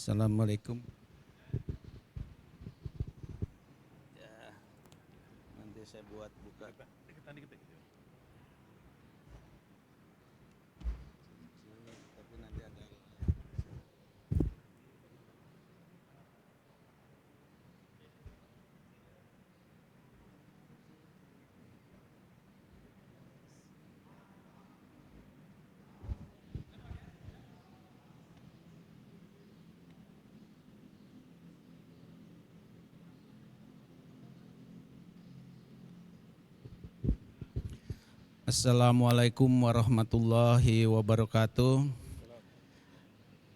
Assalamualaikum. Ya, nanti saya buat buka. Tapi nanti ada. Assalamualaikum warahmatullahi wabarakatuh.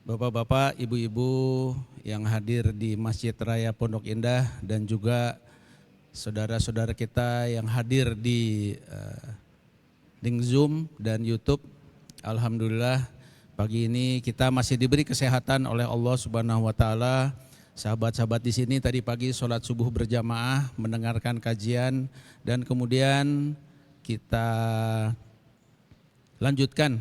Bapak-bapak, ibu-ibu yang hadir di Masjid Raya Pondok Indah dan juga saudara-saudara kita yang hadir di link Zoom dan YouTube. Alhamdulillah pagi ini kita masih diberi kesehatan oleh Allah Subhanahu wa taala. Sahabat-sahabat di sini tadi pagi sholat subuh berjamaah, mendengarkan kajian, dan kemudian kita lanjutkan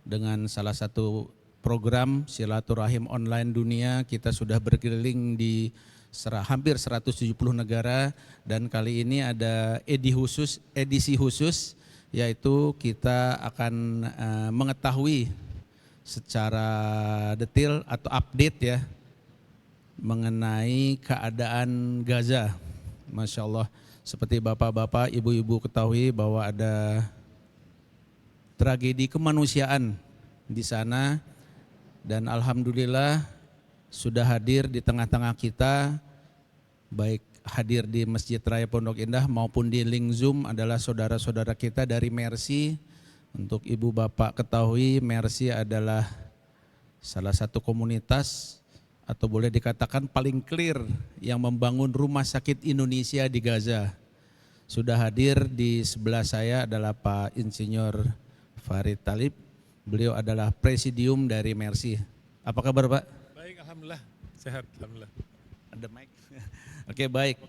dengan salah satu program silaturahim online dunia. Kita sudah berkeliling di hampir 170 negara, dan kali ini ada edisi khusus, yaitu kita akan mengetahui secara detail atau update ya mengenai keadaan Gaza. Masya Allah, seperti bapak-bapak, ibu-ibu ketahui bahwa ada tragedi kemanusiaan di sana, dan alhamdulillah sudah hadir di tengah-tengah kita, baik hadir di Masjid Raya Pondok Indah maupun di link Zoom adalah saudara-saudara kita dari Mercy. Untuk ibu bapak ketahui, Mercy adalah salah satu komunitas atau boleh dikatakan paling clear yang membangun rumah sakit Indonesia di Gaza. Sudah hadir di sebelah saya adalah Pak Insinyur Farid Talib. Beliau adalah presidium dari Mercy. Apa kabar Pak? Baik, alhamdulillah, sehat, alhamdulillah. Ada mic? Oke, baik.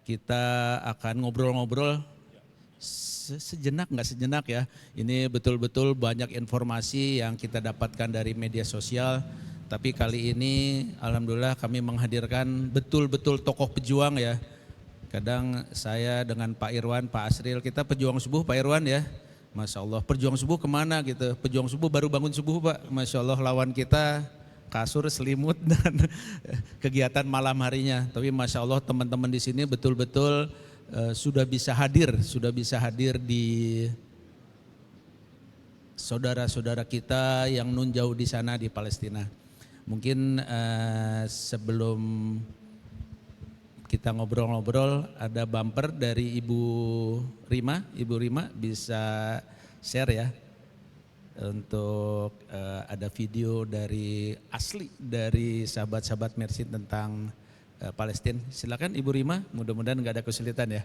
Kita akan ngobrol-ngobrol sejenak, nggak sejenak ya. Ini betul-betul banyak informasi yang kita dapatkan dari media sosial. Tapi kali ini alhamdulillah kami menghadirkan betul-betul tokoh pejuang ya. Kadang saya dengan Pak Irwan, Pak Asril, kita pejuang subuh Pak Irwan ya. Masya Allah, pejuang subuh kemana gitu, pejuang subuh baru bangun subuh Pak. Masya Allah, lawan kita kasur, selimut, dan kegiatan malam harinya. Tapi Masya Allah teman-teman di sini betul-betul sudah bisa hadir di saudara-saudara kita yang nun jauh di sana di Palestina. Mungkin sebelum kita ngobrol-ngobrol, ada bumper dari Ibu Rima bisa share ya, untuk ada video dari asli dari sahabat-sahabat Mercy tentang Palestina. Silakan Ibu Rima, mudah-mudahan nggak ada kesulitan ya.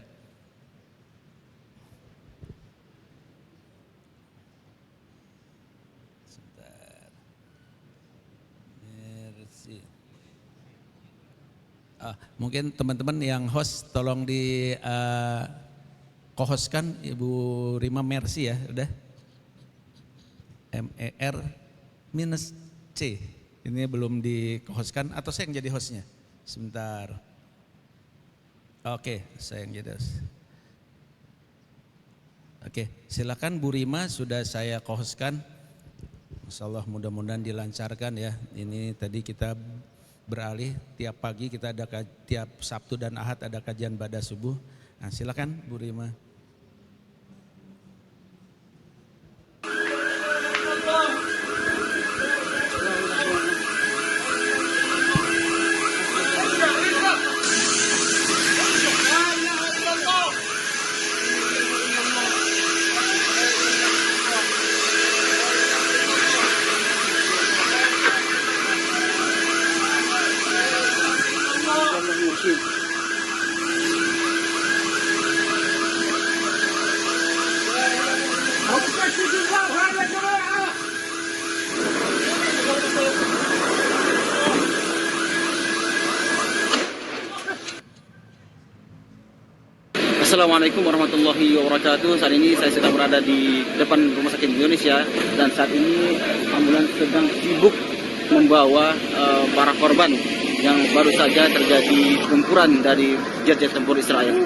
Mungkin teman-teman yang host tolong di co-hostkan Ibu Rima Mercy ya, udah. MER-C. Ini belum di co-hostkan atau saya yang jadi hostnya? Sebentar. Oke, saya yang jadi host. Oke, silakan Bu Rima, sudah saya co-hostkan. Masyaallah, mudah-mudahan dilancarkan ya. Ini tadi kita beralih tiap pagi, kita ada tiap Sabtu dan Ahad ada kajian pada subuh, Nah, silakan Bu Rima. Assalamualaikum warahmatullahi wabarakatuh. Saat ini saya sedang berada di depan Rumah Sakit Indonesia dan saat ini ambulans sedang sibuk membawa para korban yang baru saja terjadi gempuran dari jet tempur Israel.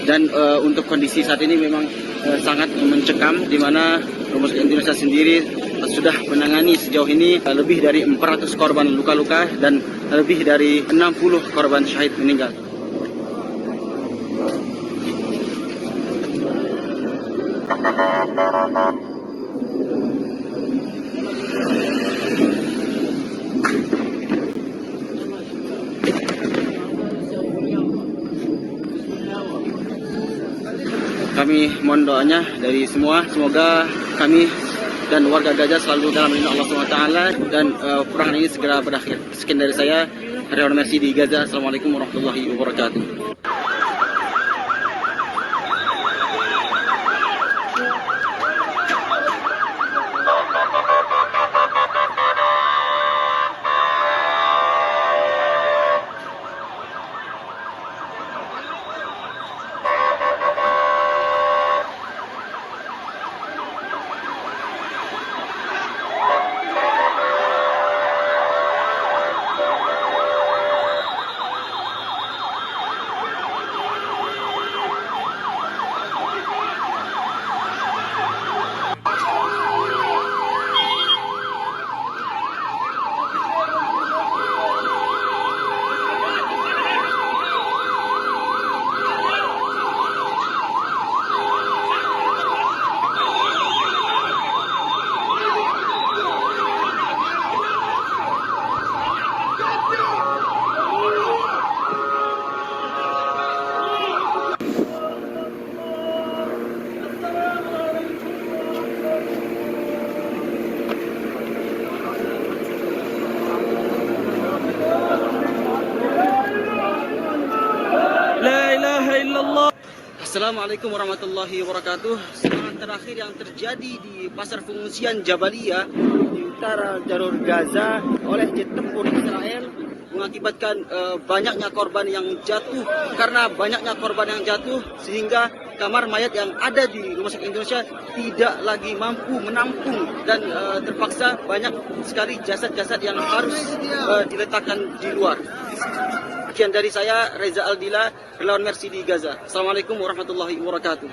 Dan untuk kondisi saat ini memang sangat mencekam, di mana Rumah Sakit Indonesia sendiri sudah menangani sejauh ini lebih dari 400 korban luka-luka dan lebih dari 60 korban syahid meninggal. Kami mohon doanya dari semua, semoga kami dan warga Gaza selalu dalam lindungan Allah SWT dan peperangan ini segera berakhir. Sekian dari saya, Relawan Mercy di Gaza. Assalamualaikum warahmatullahi wabarakatuh. Assalamualaikum warahmatullahi wabarakatuh. Serangan terakhir yang terjadi di pasar pengungsian Jabalia di utara jalur Gaza oleh jet tempur Israel mengakibatkan banyaknya korban yang jatuh. Karena banyaknya korban yang jatuh sehingga kamar mayat yang ada di Rumah Sakit Indonesia tidak lagi mampu menampung dan terpaksa banyak sekali jasad-jasad yang harus diletakkan di luar. Sekian dari saya, Reza Aldila, Relawan Mercy di Gaza. Assalamualaikum warahmatullahi wabarakatuh.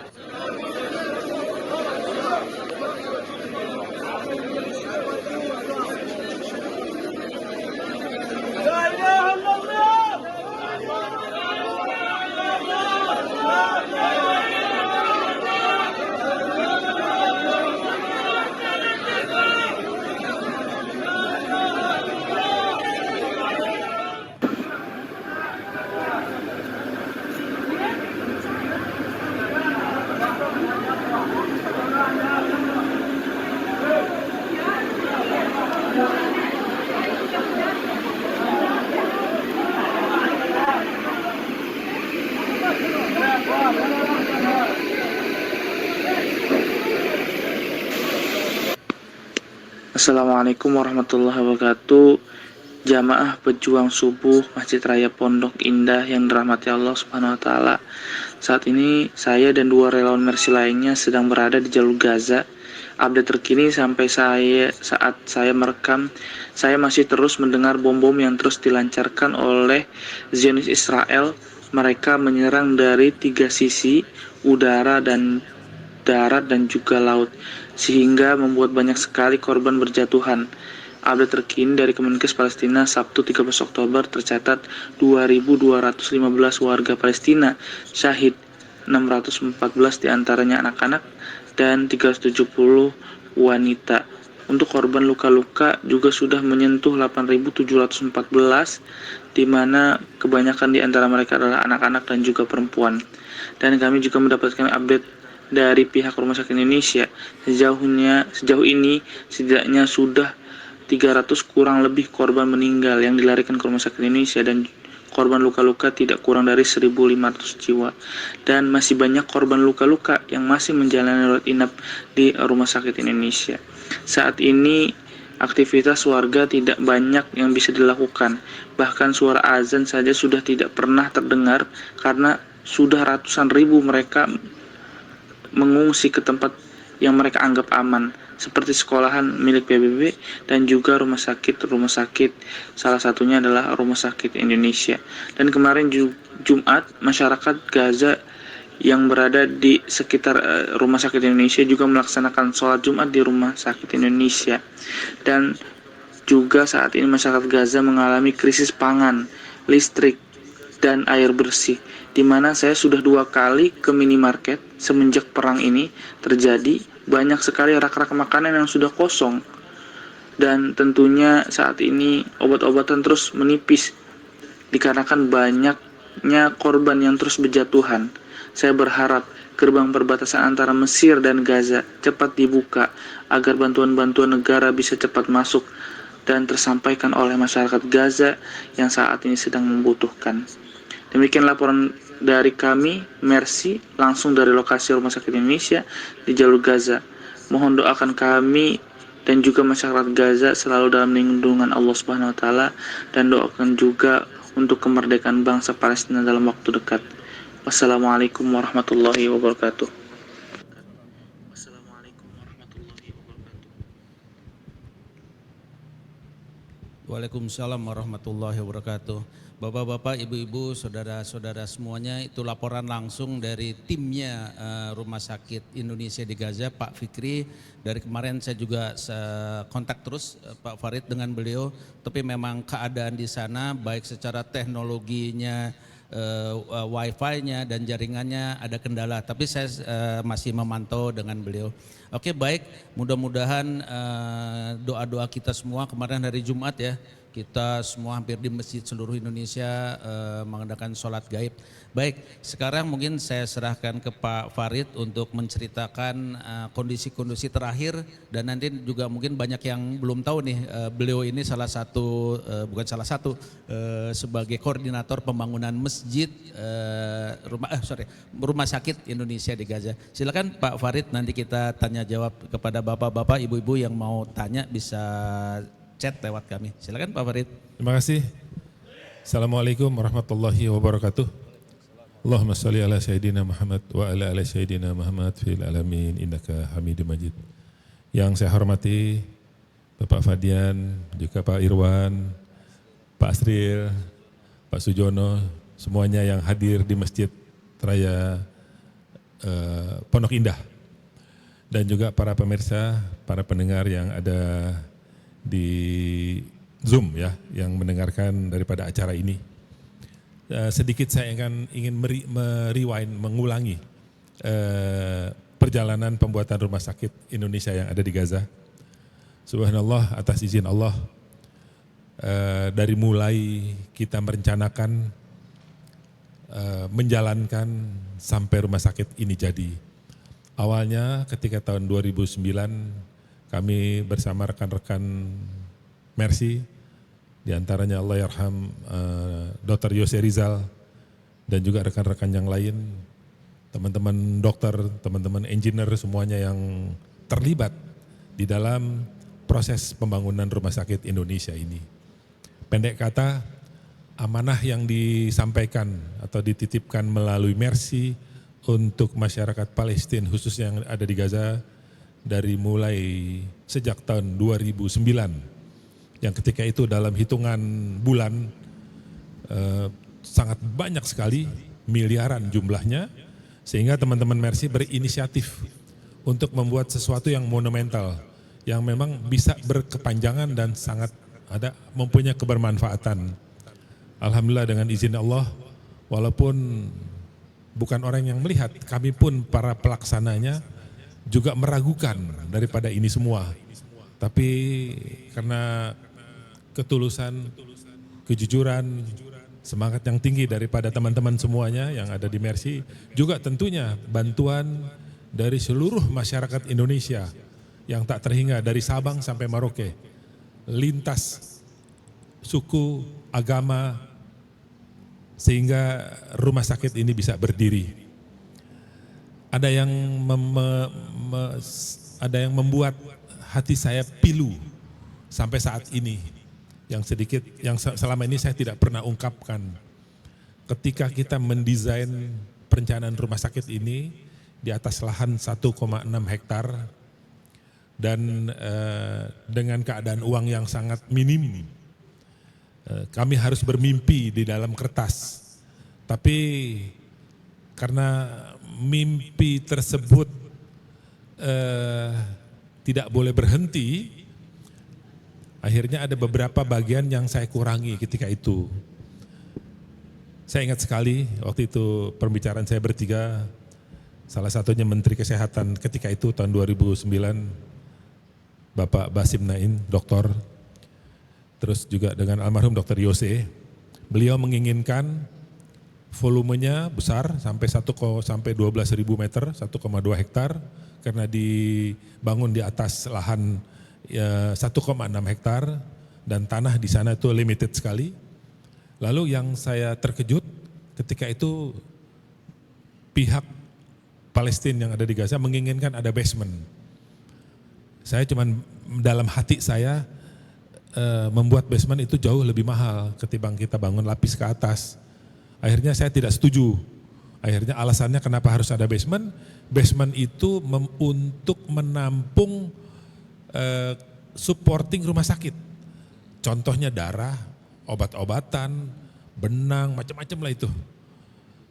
Assalamualaikum warahmatullahi wabarakatuh. Jamaah pejuang subuh Masjid Raya Pondok Indah yang dirahmati Allah Subhanahu wa taala. Saat ini saya dan dua relawan Mercy lainnya sedang berada di jalur Gaza. Update terkini sampai saat saya merekam, saya masih terus mendengar bom-bom yang terus dilancarkan oleh Zionis Israel. Mereka menyerang dari 3 sisi, udara dan darat dan juga laut, sehingga membuat banyak sekali korban berjatuhan. Update terkini dari Kemenkes Palestina Sabtu 13 Oktober tercatat 2.215 warga Palestina syahid, 614 diantaranya anak-anak dan 370 wanita. Untuk korban luka-luka juga sudah menyentuh 8.714, di mana kebanyakan di antara mereka adalah anak-anak dan juga perempuan. Dan kami juga mendapatkan update dari pihak Rumah Sakit Indonesia. Sejauh ini setidaknya sudah 300 kurang lebih korban meninggal yang dilarikan ke Rumah Sakit Indonesia, dan korban luka-luka tidak kurang dari 1.500 jiwa. Dan masih banyak korban luka-luka yang masih menjalani rawat inap di Rumah Sakit Indonesia. Saat ini aktivitas warga tidak banyak yang bisa dilakukan. Bahkan suara azan saja sudah tidak pernah terdengar karena sudah ratusan ribu mereka mengungsi ke tempat yang mereka anggap aman, seperti sekolahan milik PBB dan juga rumah sakit. Salah satunya adalah Rumah Sakit Indonesia. Dan kemarin Jumat, masyarakat Gaza yang berada di sekitar Rumah Sakit Indonesia juga melaksanakan sholat Jumat di Rumah Sakit Indonesia. Dan juga saat ini masyarakat Gaza mengalami krisis pangan, listrik, dan air bersih, di mana saya sudah 2 kali ke minimarket semenjak perang ini terjadi. Banyak sekali rak-rak makanan yang sudah kosong, dan tentunya saat ini obat-obatan terus menipis dikarenakan banyaknya korban yang terus berjatuhan. Saya berharap gerbang perbatasan antara Mesir dan Gaza cepat dibuka agar bantuan-bantuan negara bisa cepat masuk dan tersampaikan oleh masyarakat Gaza yang saat ini sedang membutuhkan. Demikian laporan dari kami, Mercy, langsung dari lokasi Rumah Sakit Indonesia di jalur Gaza. Mohon doakan kami dan juga masyarakat Gaza selalu dalam lindungan Allah Subhanahu wa taala, dan doakan juga untuk kemerdekaan bangsa Palestina dalam waktu dekat. Wassalamualaikum warahmatullahi wabarakatuh. Waalaikumsalam warahmatullahi wabarakatuh. Bapak-bapak, ibu-ibu, saudara-saudara semuanya, itu laporan langsung dari timnya Rumah Sakit Indonesia di Gaza, Pak Fikri. Dari kemarin saya juga kontak terus Pak Farid dengan beliau, tapi memang keadaan di sana baik secara teknologinya, wifi-nya dan jaringannya ada kendala, tapi saya masih memantau dengan beliau. Oke, baik, mudah-mudahan doa-doa kita semua kemarin hari Jumat ya, kita semua hampir di masjid seluruh Indonesia mengadakan sholat gaib. Baik, sekarang mungkin saya serahkan ke Pak Farid untuk menceritakan kondisi-kondisi terakhir, dan nanti juga mungkin banyak yang belum tahu nih, beliau ini sebagai koordinator pembangunan masjid Rumah Sakit Indonesia di Gaza. Silakan Pak Farid, nanti kita tanya jawab kepada bapak-bapak, ibu-ibu yang mau tanya bisa chat lewat kami. Silakan Pak Farid. Terima kasih. Assalamualaikum warahmatullahi wabarakatuh. Allahumma salli ala Sayyidina Muhammad wa ala ala Sayyidina Muhammad fil alamin innaka hamidum majid. Yang saya hormati Bapak Fadian, juga Pak Irwan, Pak Asril, Pak Sujono, semuanya yang hadir di Masjid Raya Pondok Indah, dan juga para pemirsa, para pendengar yang ada di Zoom ya, yang mendengarkan daripada acara ini. Sedikit saya ingin mengulangi perjalanan pembuatan Rumah Sakit Indonesia yang ada di Gaza. Subhanallah, atas izin Allah, dari mulai kita merencanakan, menjalankan sampai rumah sakit ini jadi. Awalnya ketika tahun 2009 kami bersama rekan-rekan Mercy, di antaranya Allahyarham Dr. Yose Rizal dan juga rekan-rekan yang lain, teman-teman dokter, teman-teman engineer, semuanya yang terlibat di dalam proses pembangunan Rumah Sakit Indonesia ini. Pendek kata, amanah yang disampaikan atau dititipkan melalui Mercy untuk masyarakat Palestina khususnya yang ada di Gaza dari mulai sejak tahun 2009, yang ketika itu dalam hitungan bulan sangat banyak sekali, miliaran jumlahnya, sehingga teman-teman Mercy berinisiatif untuk membuat sesuatu yang monumental, yang memang bisa berkepanjangan dan sangat mempunyai kebermanfaatan. Alhamdulillah dengan izin Allah, walaupun bukan orang yang melihat, kami pun para pelaksananya juga meragukan daripada ini semua. Tapi karena ketulusan, kejujuran, semangat yang tinggi daripada teman-teman semuanya yang ada di Mercy, juga tentunya bantuan dari seluruh masyarakat Indonesia yang tak terhingga dari Sabang sampai Merauke, lintas suku, agama, sehingga rumah sakit ini bisa berdiri. Ada yang membuat hati saya pilu sampai saat ini, yang selama ini saya tidak pernah ungkapkan. Ketika kita mendesain perencanaan rumah sakit ini di atas lahan 1,6 hektar dan dengan keadaan uang yang sangat minim, kami harus bermimpi di dalam kertas. Tapi karena mimpi tersebut tidak boleh berhenti, akhirnya ada beberapa bagian yang saya kurangi ketika itu. Saya ingat sekali waktu itu pembicaraan saya bertiga, salah satunya Menteri Kesehatan ketika itu tahun 2009, Bapak Basim Naim, doktor, terus juga dengan almarhum Dr. Yose. Beliau menginginkan volumenya besar sampai 12.000 meter, 1,2 hektar, karena dibangun di atas lahan 1,6 hektar dan tanah di sana itu limited sekali. Lalu yang saya terkejut ketika itu pihak Palestina yang ada di Gaza menginginkan ada basement. Saya cuman dalam hati saya membuat basement itu jauh lebih mahal ketimbang kita bangun lapis ke atas. Akhirnya saya tidak setuju. Akhirnya alasannya kenapa harus ada basement? Basement itu untuk menampung supporting rumah sakit. Contohnya darah, obat-obatan, benang, macam-macam lah itu.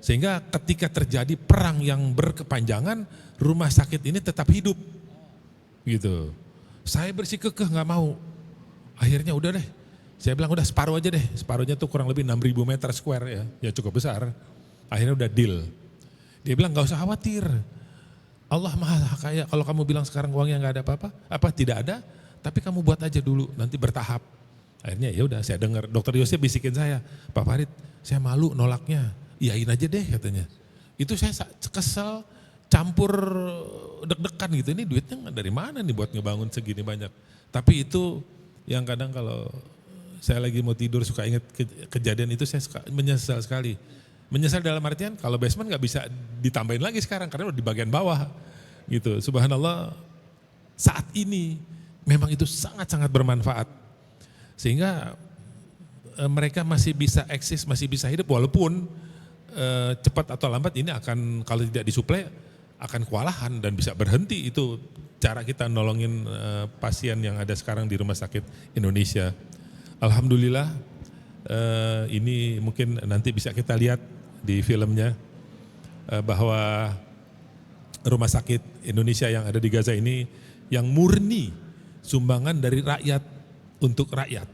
Sehingga ketika terjadi perang yang berkepanjangan, rumah sakit ini tetap hidup. Gitu. Saya bersikukuh nggak mau. Akhirnya udah deh. Saya bilang udah separuh aja deh. Separuhnya tuh kurang lebih 6.000 meter square ya. Ya cukup besar. Akhirnya udah deal. Dia bilang nggak usah khawatir. Allah maha kaya, kalau kamu bilang sekarang uangnya nggak ada apa tidak ada, tapi kamu buat aja dulu, nanti bertahap. Akhirnya ya udah saya dengar, Dokter Yose bisikin saya, Pak Farid, saya malu nolaknya, iyain aja deh katanya. Itu saya kesel, campur deg-degan gitu, ini duitnya dari mana nih buat ngebangun segini banyak. Tapi itu yang kadang kalau saya lagi mau tidur suka ingat kejadian itu, saya menyesal sekali. Menyesal dalam artian kalau basement nggak bisa ditambahin lagi sekarang karena udah di bagian bawah gitu. Subhanallah, saat ini memang itu sangat-sangat bermanfaat sehingga mereka masih bisa eksis, masih bisa hidup walaupun cepat atau lambat ini akan, kalau tidak disuplai akan kewalahan dan bisa berhenti. Itu cara kita nolongin pasien yang ada sekarang di Rumah Sakit Indonesia. Alhamdulillah, ini mungkin nanti bisa kita lihat di filmnya bahwa Rumah Sakit Indonesia yang ada di Gaza ini yang murni sumbangan dari rakyat untuk rakyat.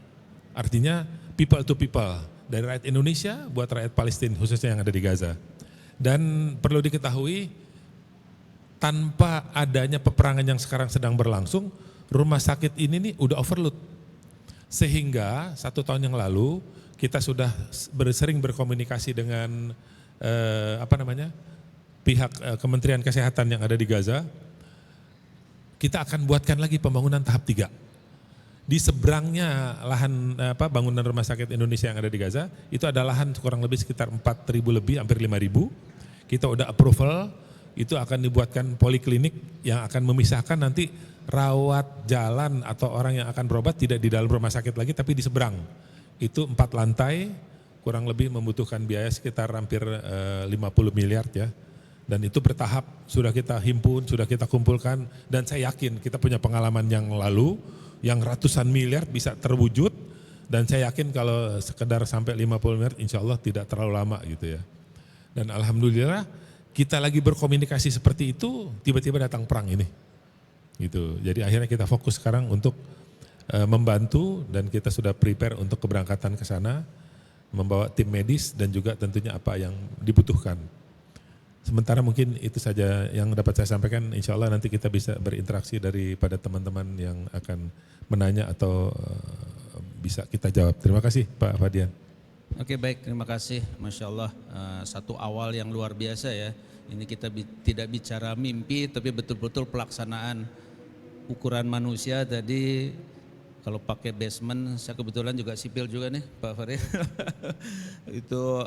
Artinya people to people, dari rakyat Indonesia buat rakyat Palestina khususnya yang ada di Gaza. Dan perlu diketahui, tanpa adanya peperangan yang sekarang sedang berlangsung, rumah sakit ini nih udah overload. Sehingga 1 tahun yang lalu kita sudah sering berkomunikasi dengan pihak Kementerian Kesehatan yang ada di Gaza. Kita akan buatkan lagi pembangunan tahap 3. Di seberangnya lahan bangunan Rumah Sakit Indonesia yang ada di Gaza, itu ada lahan kurang lebih sekitar 4.000 lebih, hampir 5.000. Kita udah approval, itu akan dibuatkan poliklinik yang akan memisahkan nanti rawat jalan atau orang yang akan berobat tidak di dalam rumah sakit lagi tapi di seberang. Itu 4 lantai, kurang lebih membutuhkan biaya sekitar hampir 50 miliar ya. Dan itu bertahap sudah kita himpun, sudah kita kumpulkan, dan saya yakin kita punya pengalaman yang lalu yang ratusan miliar bisa terwujud, dan saya yakin kalau sekedar sampai 50 miliar insya Allah tidak terlalu lama gitu ya. Dan alhamdulillah kita lagi berkomunikasi seperti itu, tiba-tiba datang perang ini. Gitu. Jadi akhirnya kita fokus sekarang untuk membantu dan kita sudah prepare untuk keberangkatan ke sana, membawa tim medis dan juga tentunya apa yang dibutuhkan. Sementara mungkin itu saja yang dapat saya sampaikan. Insya Allah nanti kita bisa berinteraksi daripada teman-teman yang akan menanya atau bisa kita jawab. Terima kasih Pak Fadian. Oke baik, terima kasih. Masya Allah, satu awal yang luar biasa ya. Ini kita tidak bicara mimpi, tapi betul-betul pelaksanaan ukuran manusia tadi. Kalau pakai basement, saya kebetulan juga sipil juga nih Pak Farid. Itu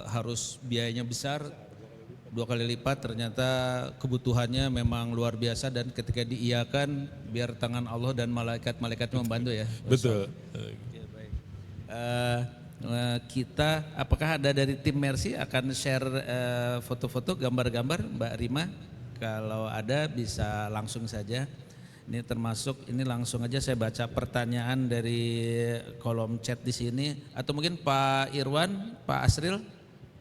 harus biayanya besar, 2 kali lipat, ternyata kebutuhannya memang luar biasa dan ketika diiyakan biar tangan Allah dan malaikat-malaikat membantu ya. Betul. Oke, baik. Kita apakah ada dari tim Mercy akan share foto-foto, gambar-gambar Mbak Rima? Kalau ada bisa langsung saja. Ini termasuk, ini langsung aja saya baca pertanyaan dari kolom chat di sini. Atau mungkin Pak Irwan, Pak Asril,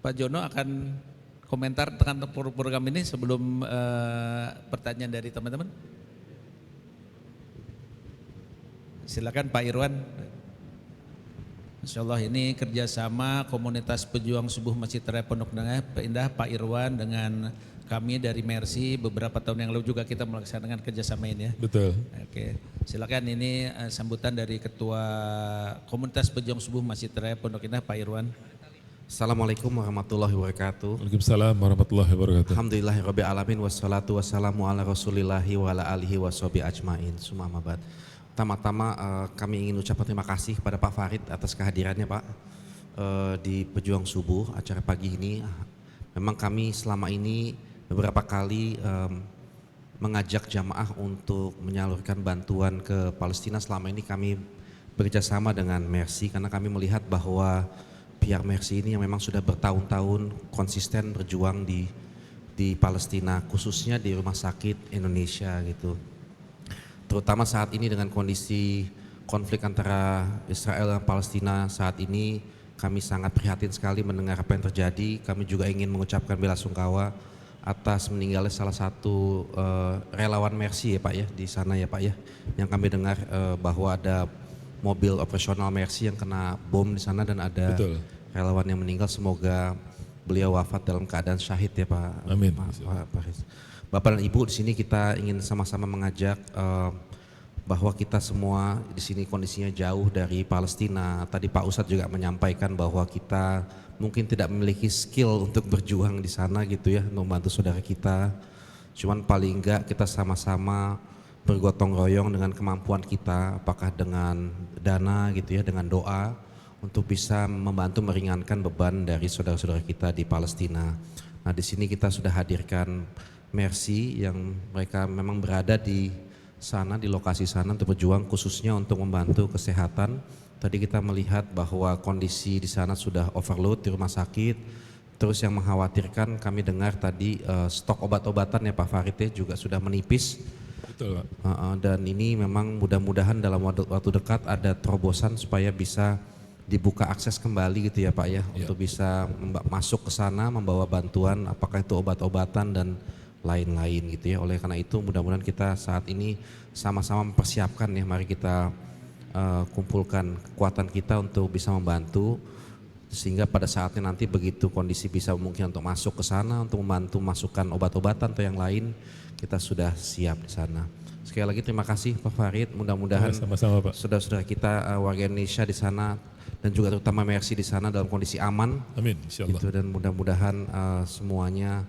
Pak Jono akan komentar tentang program ini sebelum pertanyaan dari teman-teman. Silakan Pak Irwan. Insya Allah ini kerjasama komunitas pejuang subuh Masjid Raya Pondok Indah Pak Irwan dengan kami dari Mercy. Beberapa tahun yang lalu juga kita melaksanakan kerjasama ini ya. Betul. Oke, silakan ini sambutan dari Ketua Komunitas Pejuang Subuh Masjid Raya Pondok Indah Pak Irwan. Assalamualaikum warahmatullahi wabarakatuh. Waalaikumsalam warahmatullahi wabarakatuh. Alhamdulillahirabbil alamin wassalatu wassalamu ala rasulillahi wa ala alihi washabi ajmain. Summa amabad. Pertama-tama kami ingin ucapkan terima kasih kepada Pak Farid atas kehadirannya Pak di Pejuang Subuh acara pagi ini. Memang kami selama ini beberapa kali mengajak jamaah untuk menyalurkan bantuan ke Palestina. Selama ini kami bekerjasama dengan Mercy karena kami melihat bahwa pihak Mercy ini yang memang sudah bertahun-tahun konsisten berjuang di Palestina, khususnya di rumah sakit Indonesia gitu. Terutama saat ini dengan kondisi konflik antara Israel dan Palestina saat ini, kami sangat prihatin sekali mendengar apa yang terjadi. Kami juga ingin mengucapkan bela sungkawa atas meninggalnya salah satu relawan Mercy ya Pak ya di sana ya Pak ya. Yang kami dengar bahwa ada mobil operasional Mercy yang kena bom di sana dan ada Betul. relawan yang meninggal. Semoga beliau wafat dalam keadaan syahid ya Pak. Amin. Pak Riz. Bapak dan Ibu, di sini kita ingin sama-sama mengajak bahwa kita semua di sini kondisinya jauh dari Palestina. Tadi Pak Ustadz juga menyampaikan bahwa kita mungkin tidak memiliki skill untuk berjuang di sana gitu ya, untuk membantu saudara kita. Cuman paling enggak kita sama-sama bergotong royong dengan kemampuan kita, apakah dengan dana gitu ya, dengan doa untuk bisa membantu meringankan beban dari saudara-saudara kita di Palestina. Nah, di sini kita sudah hadirkan Mercy yang mereka memang berada di sana, di lokasi sana untuk berjuang khususnya untuk membantu kesehatan. Tadi kita melihat bahwa kondisi di sana sudah overload di rumah sakit. Terus yang mengkhawatirkan kami dengar tadi stok obat-obatan ya Pak Farid ya juga sudah menipis. Betul Pak. Dan ini memang mudah-mudahan dalam waktu dekat ada terobosan supaya bisa dibuka akses kembali gitu ya Pak ya. Untuk bisa masuk ke sana membawa bantuan apakah itu obat-obatan dan lain-lain gitu ya. Oleh karena itu mudah-mudahan kita saat ini sama-sama mempersiapkan ya, mari kita kumpulkan kekuatan kita untuk bisa membantu sehingga pada saatnya nanti begitu kondisi bisa mungkin untuk masuk ke sana untuk membantu masukkan obat-obatan atau yang lain, kita sudah siap di sana. Sekali lagi terima kasih Pak Farid, mudah-mudahan Sama-sama Pak. saudara-saudara kita warga Indonesia di sana dan juga terutama Mercy di sana dalam kondisi aman. Amin, insyaallah. Gitu, dan mudah-mudahan semuanya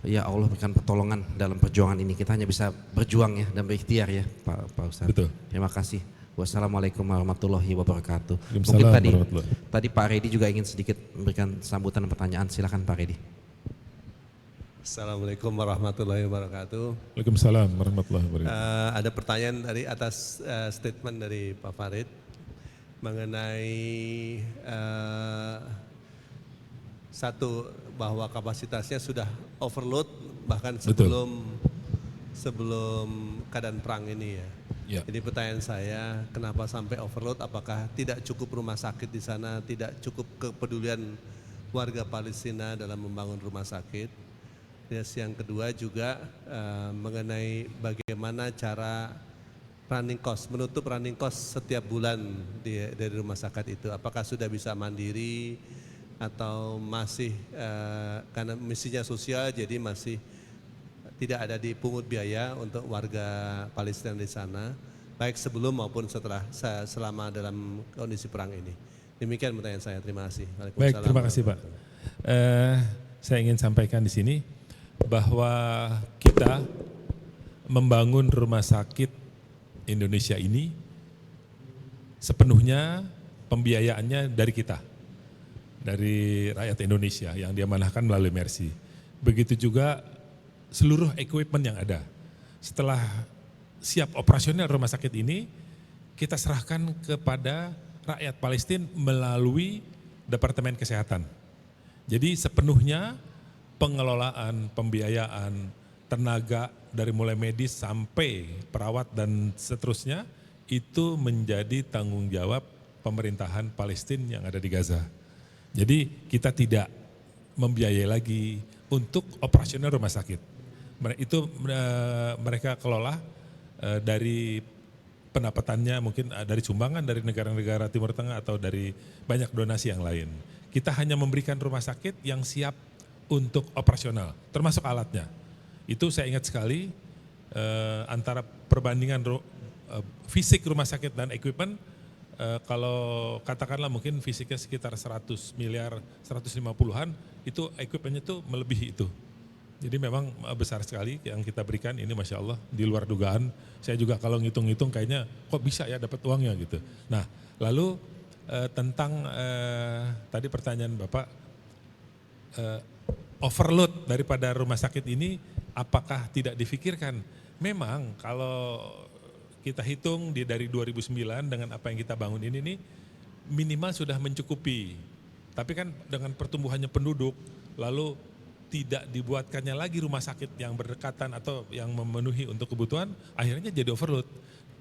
ya Allah berikan pertolongan dalam perjuangan ini. Kita hanya bisa berjuang ya dan berikhtiar ya Pak Ustadz. Betul. Terima kasih. Wassalamualaikum warahmatullahi wabarakatuh. Waalaikumsalam Mungkin warahmatullahi. tadi Pak Redi juga ingin sedikit memberikan sambutan dan pertanyaan. Silakan Pak Redi. Assalamualaikum warahmatullahi wabarakatuh. Waalaikumsalam warahmatullahi wabarakatuh. Ada pertanyaan dari atas statement dari Pak Farid mengenai satu bahwa kapasitasnya sudah overload bahkan sebelum keadaan perang ini ya. Ya. Jadi pertanyaan saya, kenapa sampai overload? Apakah tidak cukup rumah sakit di sana, tidak cukup kepedulian warga Palestina dalam membangun rumah sakit? Terus yang kedua juga mengenai bagaimana cara running cost, menutup running cost setiap bulan dari rumah sakit itu. Apakah sudah bisa mandiri atau masih karena misinya sosial jadi masih tidak ada dipungut biaya untuk warga Palestina di sana, baik sebelum maupun setelah selama dalam kondisi perang ini. Demikian pertanyaan saya. Terima kasih. Baik, terima kasih Pak. Saya ingin sampaikan di sini bahwa kita membangun rumah sakit Indonesia ini sepenuhnya pembiayaannya dari kita, dari rakyat Indonesia yang diamanahkan melalui Mercy. Begitu juga seluruh equipment yang ada. Setelah siap operasional rumah sakit ini, kita serahkan kepada rakyat Palestina melalui Departemen Kesehatan. Jadi sepenuhnya pengelolaan, pembiayaan, tenaga dari mulai medis sampai perawat dan seterusnya itu menjadi tanggung jawab pemerintahan Palestina yang ada di Gaza. Jadi kita tidak membiayai lagi untuk operasional rumah sakit. Itu mereka kelola dari pendapatannya, mungkin dari sumbangan dari negara-negara Timur Tengah atau dari banyak donasi yang lain. Kita hanya memberikan rumah sakit yang siap untuk operasional, termasuk alatnya. Itu saya ingat sekali antara perbandingan fisik rumah sakit dan equipment, kalau katakanlah mungkin fisiknya sekitar 100 miliar, 150-an, itu equipmentnya itu melebihi itu. Jadi memang besar sekali yang kita berikan ini, Masya Allah, di luar dugaan. Saya juga kalau ngitung-ngitung kayaknya kok bisa ya dapat uangnya gitu. Nah lalu tentang tadi pertanyaan Bapak, overload daripada rumah sakit ini apakah tidak difikirkan? Memang kalau kita hitung dari 2009 dengan apa yang kita bangun ini nih, minimal sudah mencukupi. Tapi kan dengan pertumbuhannya penduduk, lalu tidak dibuatkannya lagi rumah sakit yang berdekatan atau yang memenuhi untuk kebutuhan, akhirnya jadi overload.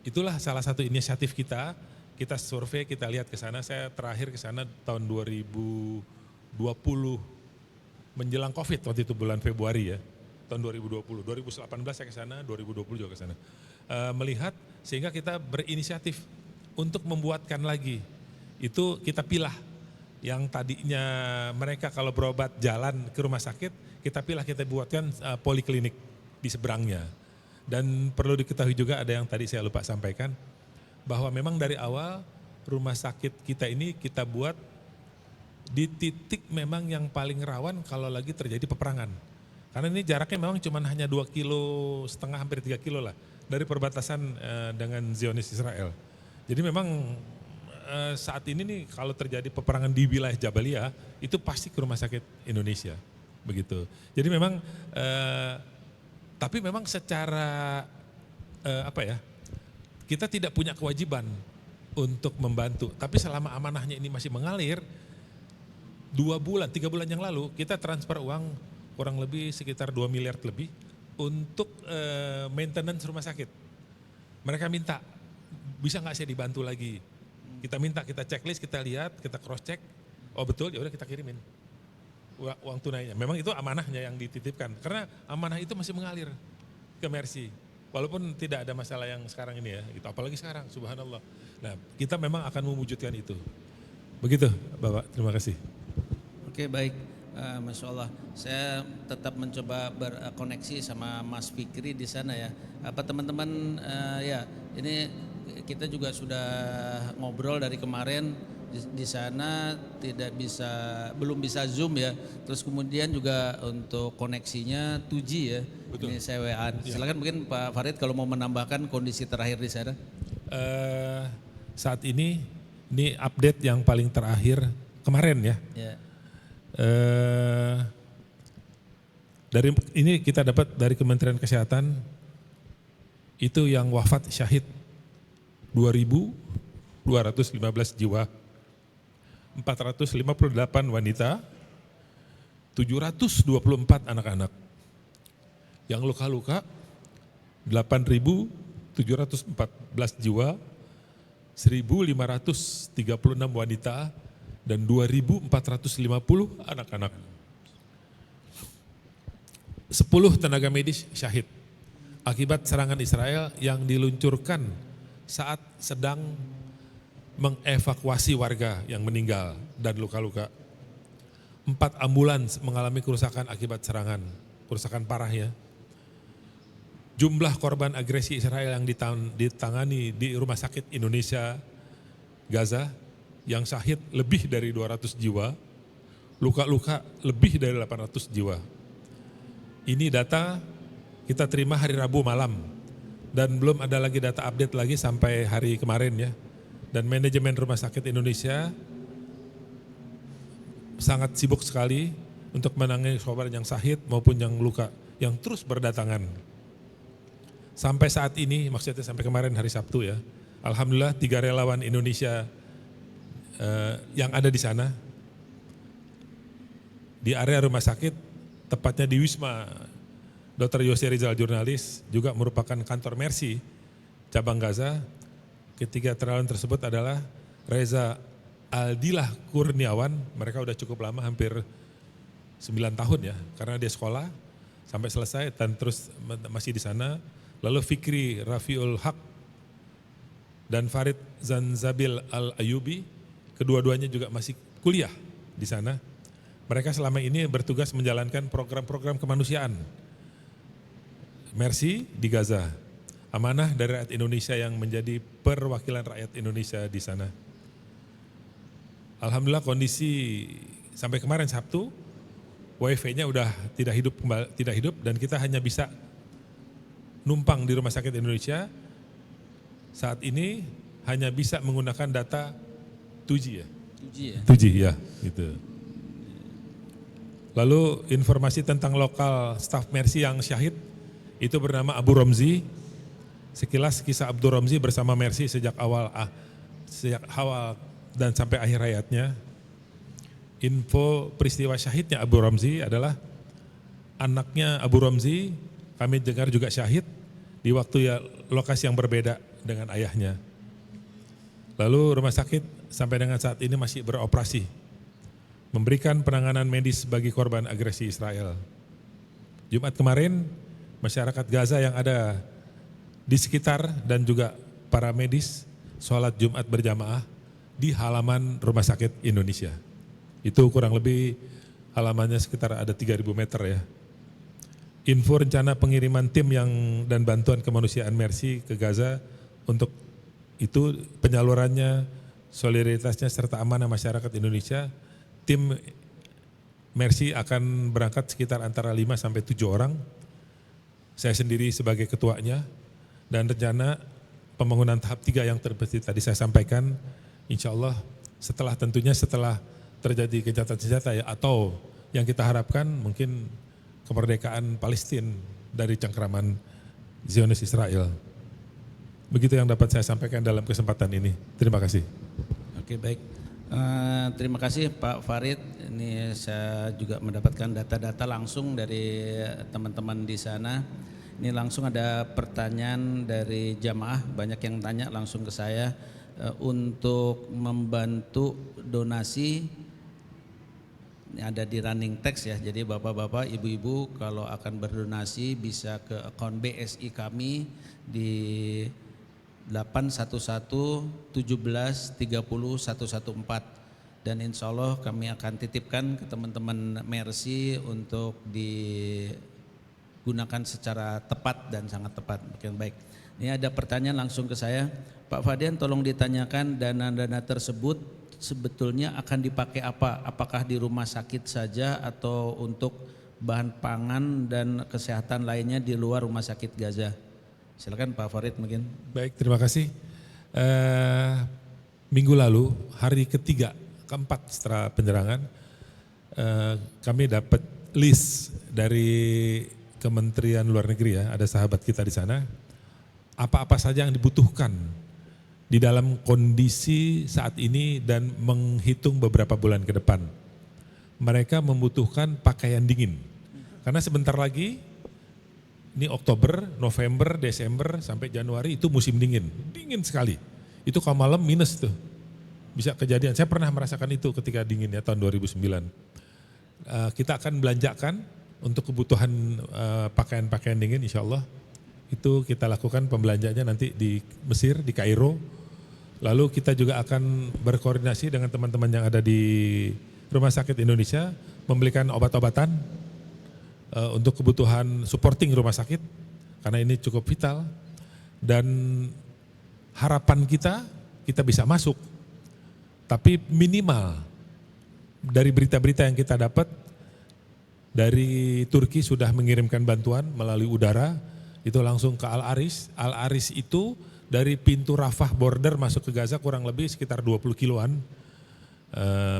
Itulah salah satu inisiatif kita survei, kita lihat ke sana. Saya terakhir ke sana tahun 2020 menjelang Covid, waktu itu bulan Februari ya, tahun 2020. 2018 saya ke sana, 2020 juga ke sana. Melihat sehingga kita berinisiatif untuk membuatkan lagi. Itu kita pilah yang tadinya mereka kalau berobat jalan ke rumah sakit, kita pilah, kita buatkan poliklinik di seberangnya. Dan perlu diketahui juga ada yang tadi saya lupa sampaikan, bahwa memang dari awal rumah sakit kita ini kita buat di titik memang yang paling rawan kalau lagi terjadi peperangan. Karena ini jaraknya memang cuma hanya 2,5 kilo, hampir 3 kilo lah dari perbatasan dengan Zionis Israel. Jadi memang saat ini nih kalau terjadi peperangan di wilayah Jabalia itu pasti ke rumah sakit Indonesia, begitu. Jadi memang tapi memang secara kita tidak punya kewajiban untuk membantu. Tapi selama amanahnya ini masih mengalir, 3 bulan yang lalu kita transfer uang kurang lebih sekitar 2 miliar lebih untuk maintenance rumah sakit. Mereka minta, bisa nggak saya dibantu lagi? Kita minta, kita checklist, kita lihat, kita cross check. Oh betul, ya udah kita kirimin uang tunainya. Memang itu amanahnya yang dititipkan. Karena amanah itu masih mengalir ke Mercy. Walaupun tidak ada masalah yang sekarang ini ya, itu apalagi sekarang, subhanallah. Nah, kita memang akan mewujudkan itu. Begitu, Bapak. Terima kasih. Oke, baik. Masya Allah, saya tetap mencoba berkoneksi sama Mas Fikri di sana ya. Apa teman-teman ya, ini kita juga sudah ngobrol dari kemarin di sana belum bisa Zoom ya. Terus kemudian juga untuk koneksinya 2G ya. Betul. Ini saya WA. Silakan mungkin Pak Farid kalau mau menambahkan kondisi terakhir di sana. Saat ini update yang paling terakhir kemarin ya. Dari ini kita dapat dari Kementerian Kesehatan itu yang wafat syahid 2.215 jiwa, 458 wanita, 724 anak-anak. Yang luka-luka 8.714 jiwa, 1.536 wanita, dan 2.450 anak-anak. 10 tenaga medis syahid akibat serangan Israel yang diluncurkan saat sedang mengevakuasi warga yang meninggal dan luka-luka. 4 ambulans mengalami kerusakan akibat serangan, kerusakan parah ya. Jumlah korban agresi Israel yang ditangani di Rumah Sakit Indonesia Gaza yang syahid lebih dari 200 jiwa, luka-luka lebih dari 800 jiwa. Ini data kita terima hari Rabu malam dan belum ada lagi data update lagi sampai hari kemarin ya. Dan manajemen Rumah Sakit Indonesia sangat sibuk sekali untuk menangani korban yang syahid maupun yang luka yang terus berdatangan. Sampai saat ini, maksudnya sampai kemarin hari Sabtu ya, alhamdulillah 3 relawan Indonesia yang ada di sana, di area rumah sakit, tepatnya di Wisma Dr. Yose Rizal Jurnalis, juga merupakan kantor Mercy cabang Gaza. Ketiga relawan tersebut adalah Reza Aldilah Kurniawan, mereka udah cukup lama, hampir 9 tahun ya, karena dia sekolah sampai selesai dan terus masih di sana. Lalu Fikri Rafiul Haq dan Farid Zanzabil Al-Ayubi, kedua-duanya juga masih kuliah di sana. Mereka selama ini bertugas menjalankan program-program kemanusiaan Mercy di Gaza, amanah dari rakyat Indonesia yang menjadi perwakilan rakyat Indonesia di sana. Alhamdulillah kondisi sampai kemarin Sabtu, WiFi-nya udah tidak hidup dan kita hanya bisa numpang di Rumah Sakit Indonesia. Saat ini hanya bisa menggunakan data 2G ya. 2G ya, gitu. Lalu informasi tentang lokal staf Mercy yang syahid itu bernama Abu Romzi. Sekilas kisah Abdul Romzi bersama Mercy sejak awal dan sampai akhir hayatnya. Info peristiwa syahidnya Abu Romzi adalah anaknya Abu Romzi, kami dengar juga syahid di waktu lokasi yang berbeda dengan ayahnya. Lalu rumah sakit sampai dengan saat ini masih beroperasi, memberikan penanganan medis bagi korban agresi Israel. Jumat kemarin, masyarakat Gaza yang ada di sekitar dan juga para medis sholat Jumat berjamaah di halaman Rumah Sakit Indonesia. Itu kurang lebih halamannya sekitar ada 3.000 meter ya. Info rencana pengiriman tim dan bantuan kemanusiaan Mercy ke Gaza untuk itu penyalurannya, solidaritasnya serta amanah masyarakat Indonesia. Tim Mercy akan berangkat sekitar antara 5 sampai 7 orang. Saya sendiri sebagai ketuanya, dan rencana pembangunan tahap 3 yang tadi saya sampaikan, insya Allah setelah terjadi gencatan senjata ya, atau yang kita harapkan mungkin kemerdekaan Palestina dari cengkeraman Zionis Israel. Begitu yang dapat saya sampaikan dalam kesempatan ini. Terima kasih. Oke, baik. Terima kasih Pak Farid. Ini saya juga mendapatkan data-data langsung dari teman-teman di sana. Ini langsung ada pertanyaan dari jamaah, banyak yang tanya langsung ke saya untuk membantu donasi. Ini ada di running text ya, jadi bapak-bapak, ibu-ibu kalau akan berdonasi bisa ke akun BSI kami di 811-17-30-114 dan insya Allah kami akan titipkan ke teman-teman Mercy untuk digunakan secara tepat dan sangat tepat. Oke, baik. Ini ada pertanyaan langsung ke saya, Pak Fadian, tolong ditanyakan dana-dana tersebut sebetulnya akan dipakai apa? Apakah di rumah sakit saja atau untuk bahan pangan dan kesehatan lainnya di luar rumah sakit Gaza? Silakan Pak Farid mungkin. Baik, terima kasih. Minggu lalu, hari keempat setelah penyerangan, kami dapat list dari Kementerian Luar Negeri ya, ada sahabat kita di sana, apa-apa saja yang dibutuhkan di dalam kondisi saat ini dan menghitung beberapa bulan ke depan. Mereka membutuhkan pakaian dingin, karena sebentar lagi, ini Oktober, November, Desember, sampai Januari itu musim dingin, dingin sekali. Itu kalau malam minus tuh, bisa kejadian. Saya pernah merasakan itu ketika dingin ya tahun 2009. Kita akan belanjakan untuk kebutuhan pakaian-pakaian dingin insya Allah itu kita lakukan pembelanjaannya nanti di Mesir, di Kairo. Lalu kita juga akan berkoordinasi dengan teman-teman yang ada di Rumah Sakit Indonesia membelikan obat-obatan untuk kebutuhan supporting rumah sakit karena ini cukup vital dan harapan kita bisa masuk. Tapi minimal dari berita-berita yang kita dapat dari Turki sudah mengirimkan bantuan melalui udara itu langsung ke Al-Aris. Al-Aris itu dari pintu Rafah border masuk ke Gaza kurang lebih sekitar 20 kiloan.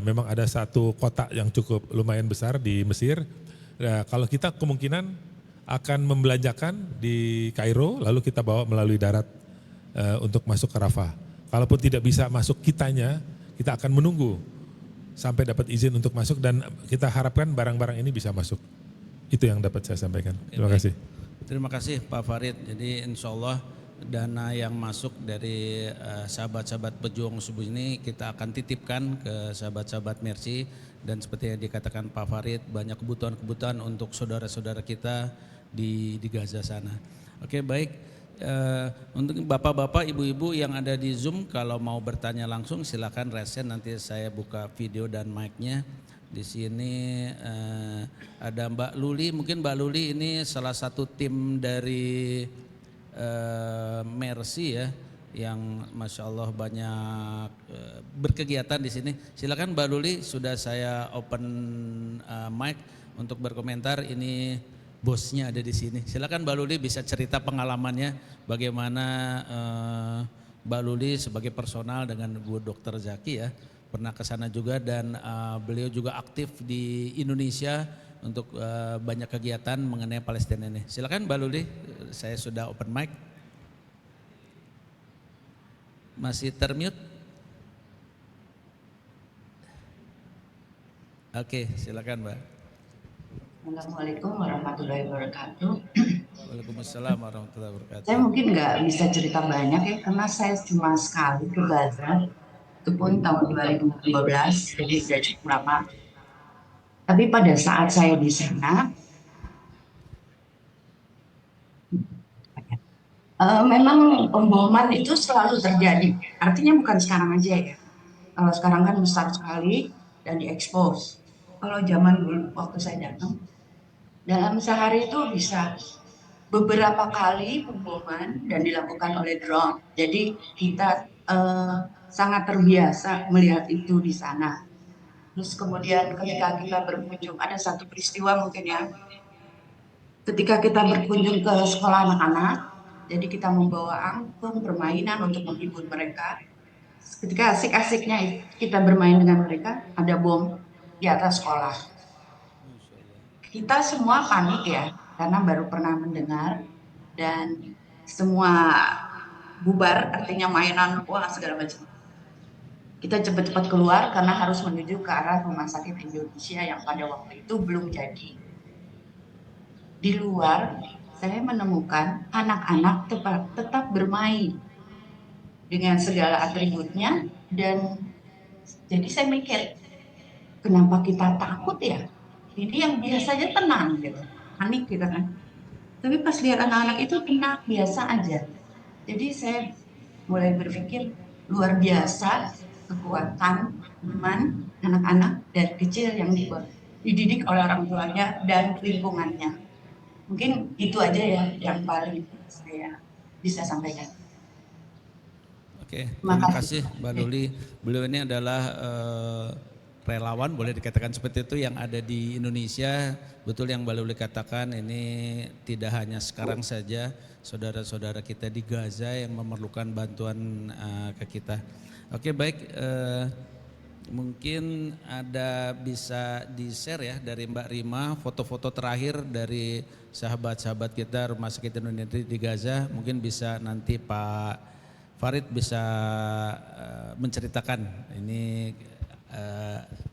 Memang ada satu kota yang cukup lumayan besar di Mesir. Nah, kalau kita kemungkinan akan membelanjakan di Kairo lalu kita bawa melalui darat untuk masuk ke Rafah. Kalaupun tidak bisa masuk kitanya, kita akan menunggu sampai dapat izin untuk masuk dan kita harapkan barang-barang ini bisa masuk. Itu yang dapat saya sampaikan. Terima kasih. Terima kasih Pak Farid. Jadi insya Allah dana yang masuk dari sahabat-sahabat pejuang subuh ini kita akan titipkan ke sahabat-sahabat Mercy dan seperti yang dikatakan Pak Farid banyak kebutuhan-kebutuhan untuk saudara-saudara kita di Gaza sana. Oke baik, untuk bapak-bapak, ibu-ibu yang ada di Zoom kalau mau bertanya langsung silakan resen, nanti saya buka video dan mic-nya. Di sini ada Mbak Luli, mungkin Mbak Luli ini salah satu tim dari Mercy ya, yang Masya Allah banyak berkegiatan di sini. Silakan Mbak Luli, sudah saya open mic untuk berkomentar. Ini bosnya ada di sini. Silakan Mbak Luli bisa cerita pengalamannya bagaimana Mbak Luli sebagai personal dengan Bu Dr. Zaki ya. Pernah ke sana juga dan beliau juga aktif di Indonesia untuk banyak kegiatan mengenai Palestina ini. Silakan Mbak Luli, saya sudah open mic. Masih termute? Oke, silakan Mbak. Assalamualaikum warahmatullahi wabarakatuh. Waalaikumsalam warahmatullahi wabarakatuh. Saya mungkin nggak bisa cerita banyak ya, karena saya cuma sekali ke Gaza. Itu pun tahun 2012, jadi sudah cukup lama. Tapi pada saat saya di sana, memang pemboman itu selalu terjadi. Artinya bukan sekarang aja ya. Kalau sekarang kan besar sekali dan diekspos. Kalau zaman dulu waktu saya datang, dalam sehari itu bisa beberapa kali pemboman dan dilakukan oleh drone. Jadi kita sangat terbiasa melihat itu di sana. Terus kemudian ketika kita berkunjung, ada satu peristiwa mungkin ya, ketika kita berkunjung ke sekolah anak-anak, jadi kita membawa angklung permainan untuk menghibur mereka. Ketika asik-asiknya kita bermain dengan mereka, ada bom di atas sekolah. Kita semua panik ya, karena baru pernah mendengar dan semua bubar, artinya mainan, wah segala macam. Kita cepat-cepat keluar karena harus menuju ke arah Rumah Sakit Indonesia yang pada waktu itu belum jadi. Di luar, saya menemukan anak-anak tetap bermain dengan segala atributnya dan jadi saya mikir, kenapa kita takut ya? Ini yang biasanya tenang gitu, panik gitu kan. Tapi pas lihat anak-anak itu tenang, biasa aja. Jadi saya mulai berpikir luar biasa kekuatan iman anak-anak dari kecil yang dididik oleh orang tuanya dan lingkungannya. Mungkin itu aja ya yang paling saya bisa sampaikan. Oke, terima kasih Mbak Luli. Beliau ini adalah relawan, boleh dikatakan seperti itu, yang ada di Indonesia. Betul yang Mbak Luli katakan, ini tidak hanya sekarang saja saudara-saudara kita di Gaza yang memerlukan bantuan ke kita. Oke baik, mungkin ada bisa di-share ya dari Mbak Rima foto-foto terakhir dari sahabat-sahabat kita Rumah Sakit Indonesia di Gaza. Mungkin bisa nanti Pak Farid bisa menceritakan ini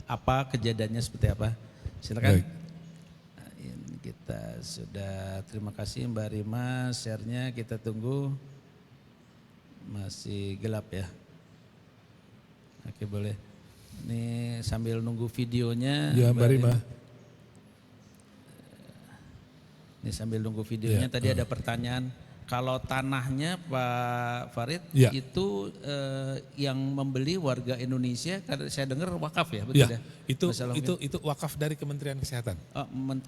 apa kejadiannya seperti apa. Silakan. Baik. Ini kita sudah, terima kasih Mbak Rima share-nya, kita tunggu. Masih gelap ya. Oke boleh. Ini sambil nunggu videonya. Ya Mbak Rima. Ini sambil nunggu videonya tadi ada pertanyaan. Kalau tanahnya Pak Farid Ya. itu yang membeli warga Indonesia, karena saya dengar wakaf ya, betul Ya, ya? Masalah itu wakaf dari Kementerian Kesehatan.